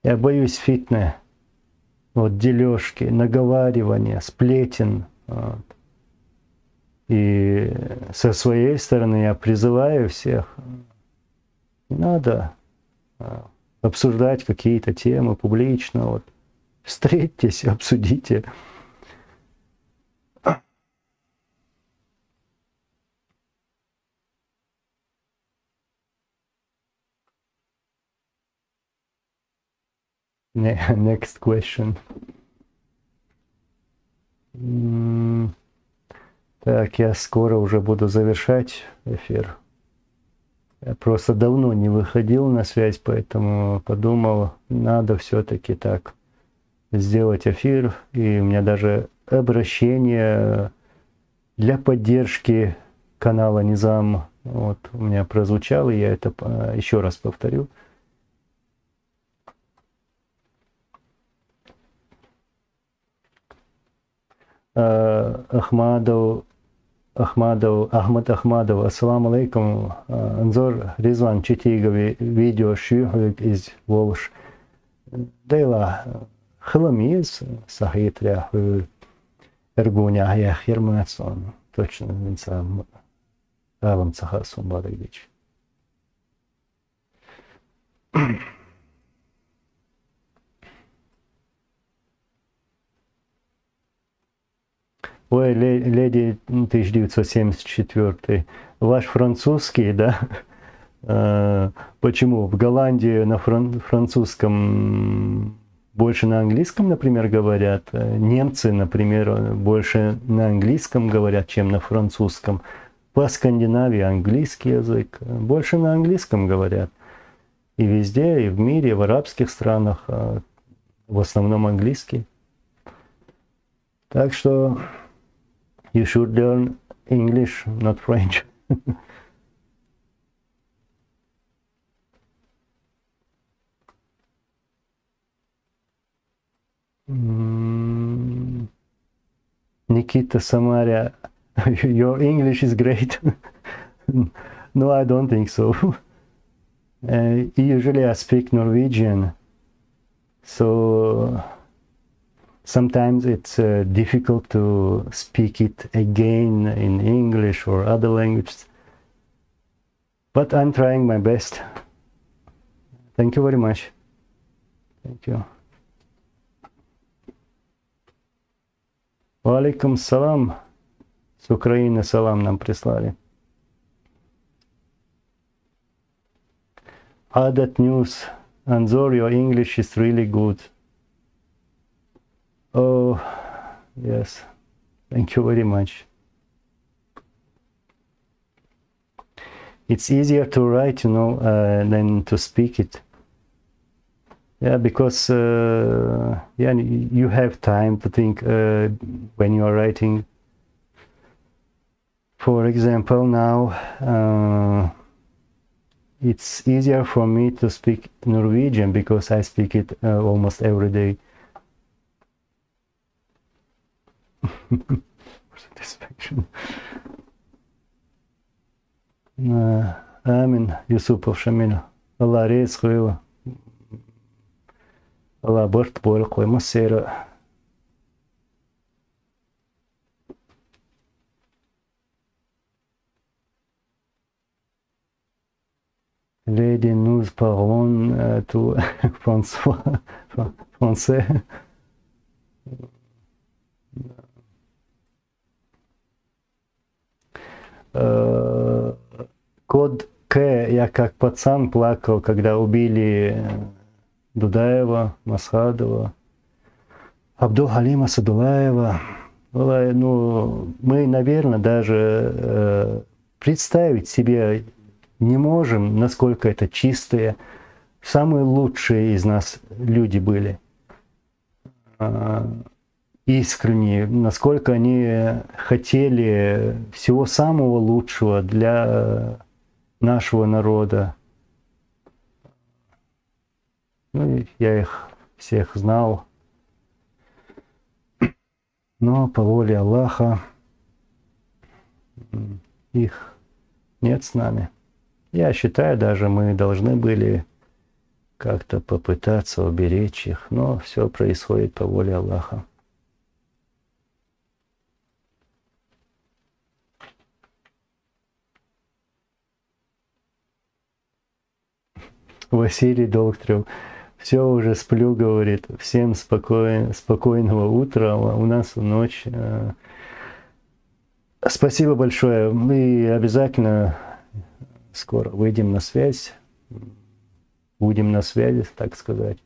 [SPEAKER 1] Я боюсь фитны, вот дележки, наговаривания, сплетен. Вот. И со своей стороны я призываю всех, не надо обсуждать какие-то темы публично. Вот. Встретьтесь, обсудите. Next question. Так, я скоро уже буду завершать эфир. Я просто давно не выходил на связь, поэтому подумал, надо все-таки так сделать эфир. И у меня даже обращение для поддержки канала Низам вот у меня прозвучало, и я это еще раз повторю. Ahmad Ahmadov, Assalamu alaikum. Anzor Rizvan Читигови видео шюхлик из Волш. Дейла хламиз сахит рях эргуня я хирмацон. Точно инсам алам цахасун бадайдич. Ой, леди 1974, ваш французский, да? Почему? В Голландии на французском больше на английском, например, говорят. Немцы, например, больше на английском говорят, чем на французском. По Скандинавии английский язык. Больше на английском говорят. И везде, и в мире, в арабских странах в основном английский. Так что you should learn English, not French. Nikita Samaria, your English is great. No, I don't think so. Usually I speak Norwegian, so sometimes it's difficult to speak it again in English or other languages. But I'm trying my best. Thank you very much. Thank you. Валейкум салам. С Украины салам нам прислали. Adat News. Anzor, your English is really good. Oh, yes. Thank you very much. It's easier to write, you know, than to speak it. Yeah, because yeah, you have time to think when you are writing. For example, now it's easier for me to speak Norwegian because I speak it almost every day. For satisfaction. Amin, Yusupov Shamil. Allah rez khuyla. Allah bort bol qoyma sera. Lady, nous parlons tout français. Код К, я как пацан плакал, когда убили Дудаева, Масхадова, Абдул-Халима Садулаева. Ну, мы, наверное, даже представить себе не можем, насколько это чистые, самые лучшие из нас люди были. искренние, насколько они хотели всего самого лучшего для нашего народа. Ну, я их всех знал, но по воле Аллаха их нет с нами. Я считаю, даже мы должны были как-то попытаться уберечь их, но все происходит по воле Аллаха. Василий Докторов. Все, уже сплю, говорит. Всем спокойного утра. У нас ночь. Спасибо большое. Мы обязательно скоро выйдем на связь. Будем на связи, так сказать.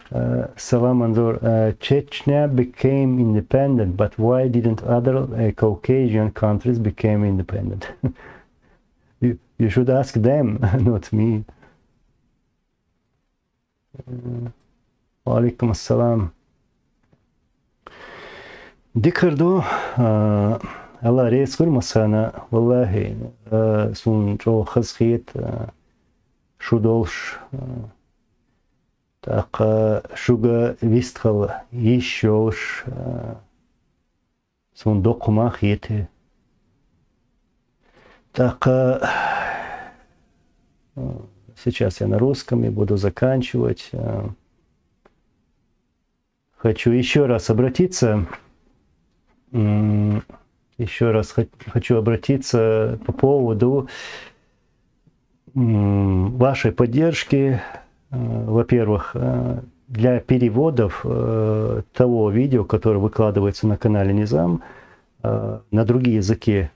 [SPEAKER 1] Salam Anzor, Chechnya became independent, but why didn't other Caucasian countries become independent? you should ask them, not me. Alaikum assalam. Dikhardo, Allah reis kurmasana, wallahi, sun jo khazkhit, shudolsh, так, шуга вистхал еще ж сон докумах еты. Так, сейчас я на русском и буду заканчивать. Хочу еще раз обратиться. Еще раз хочу обратиться по поводу вашей поддержки. Во-первых, для переводов того видео, которое выкладывается на канале Низам, на другие языки.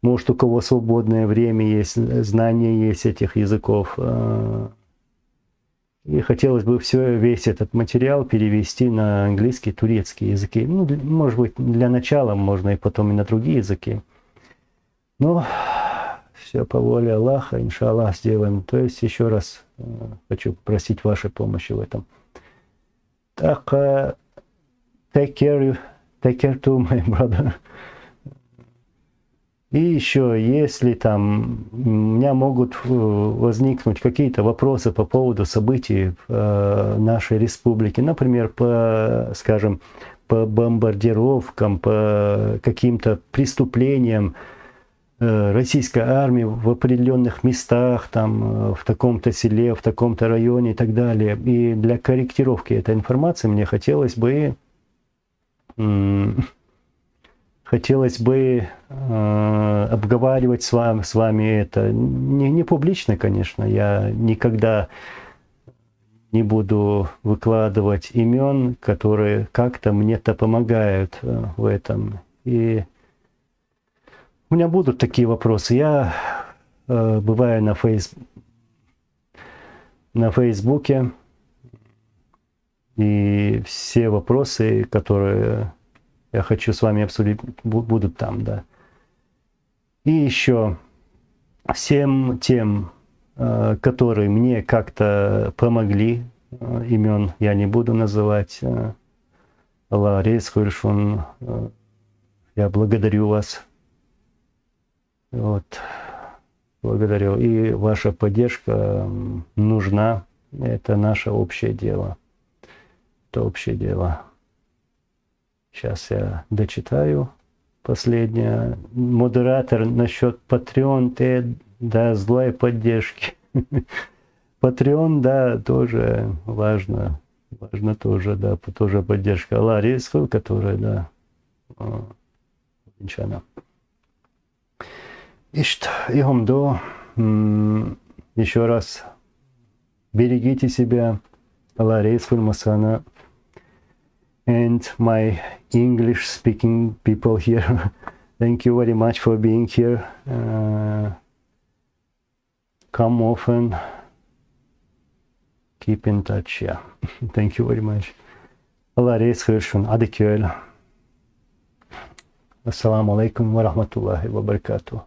[SPEAKER 1] Может, у кого свободное время есть, знания есть этих языков. И хотелось бы весь этот материал перевести на английский, турецкий языки. Ну, может быть, для начала можно и потом и на другие языки. Но все по воле Аллаха, иншаллах, сделаем. То есть, еще раз хочу попросить вашей помощи в этом. Так, take care too, my brother. И еще, если там у меня могут возникнуть какие-то вопросы по поводу событий в нашей республике, например, скажем, по бомбардировкам, по каким-то преступлениям российской армии в определенных местах, там, в таком-то селе, в таком-то районе и так далее. И для корректировки этой информации мне хотелось бы обговаривать с вами это. Не публично, конечно, я никогда не буду выкладывать имен, которые как-то мне-то помогают в этом. И у меня будут такие вопросы. Я бываю на Фейсбуке, и все вопросы, которые я хочу с вами обсудить, будут там, да. И еще всем тем, которые мне как-то помогли, имен я не буду называть. Аллах рейс хуршун, я благодарю вас. Вот, благодарю. И ваша поддержка нужна. Это наше общее дело. Это общее дело. Сейчас я дочитаю последнее. Модератор насчет Patreon, да, злой поддержки. Patreon, да, тоже важно. Важно тоже, да, тоже поддержка. Аллах рискует, которая, да. Иншаллах. İşte ihomdo, еще раз берегите себя, Allah reisful masana, and my English speaking people here, thank you very much for being here. Come often, keep in touch, yeah. Thank you very much. Allah reisful shun adiköl. Assalamu alaikum wa rahmatullahi wa barakatuh.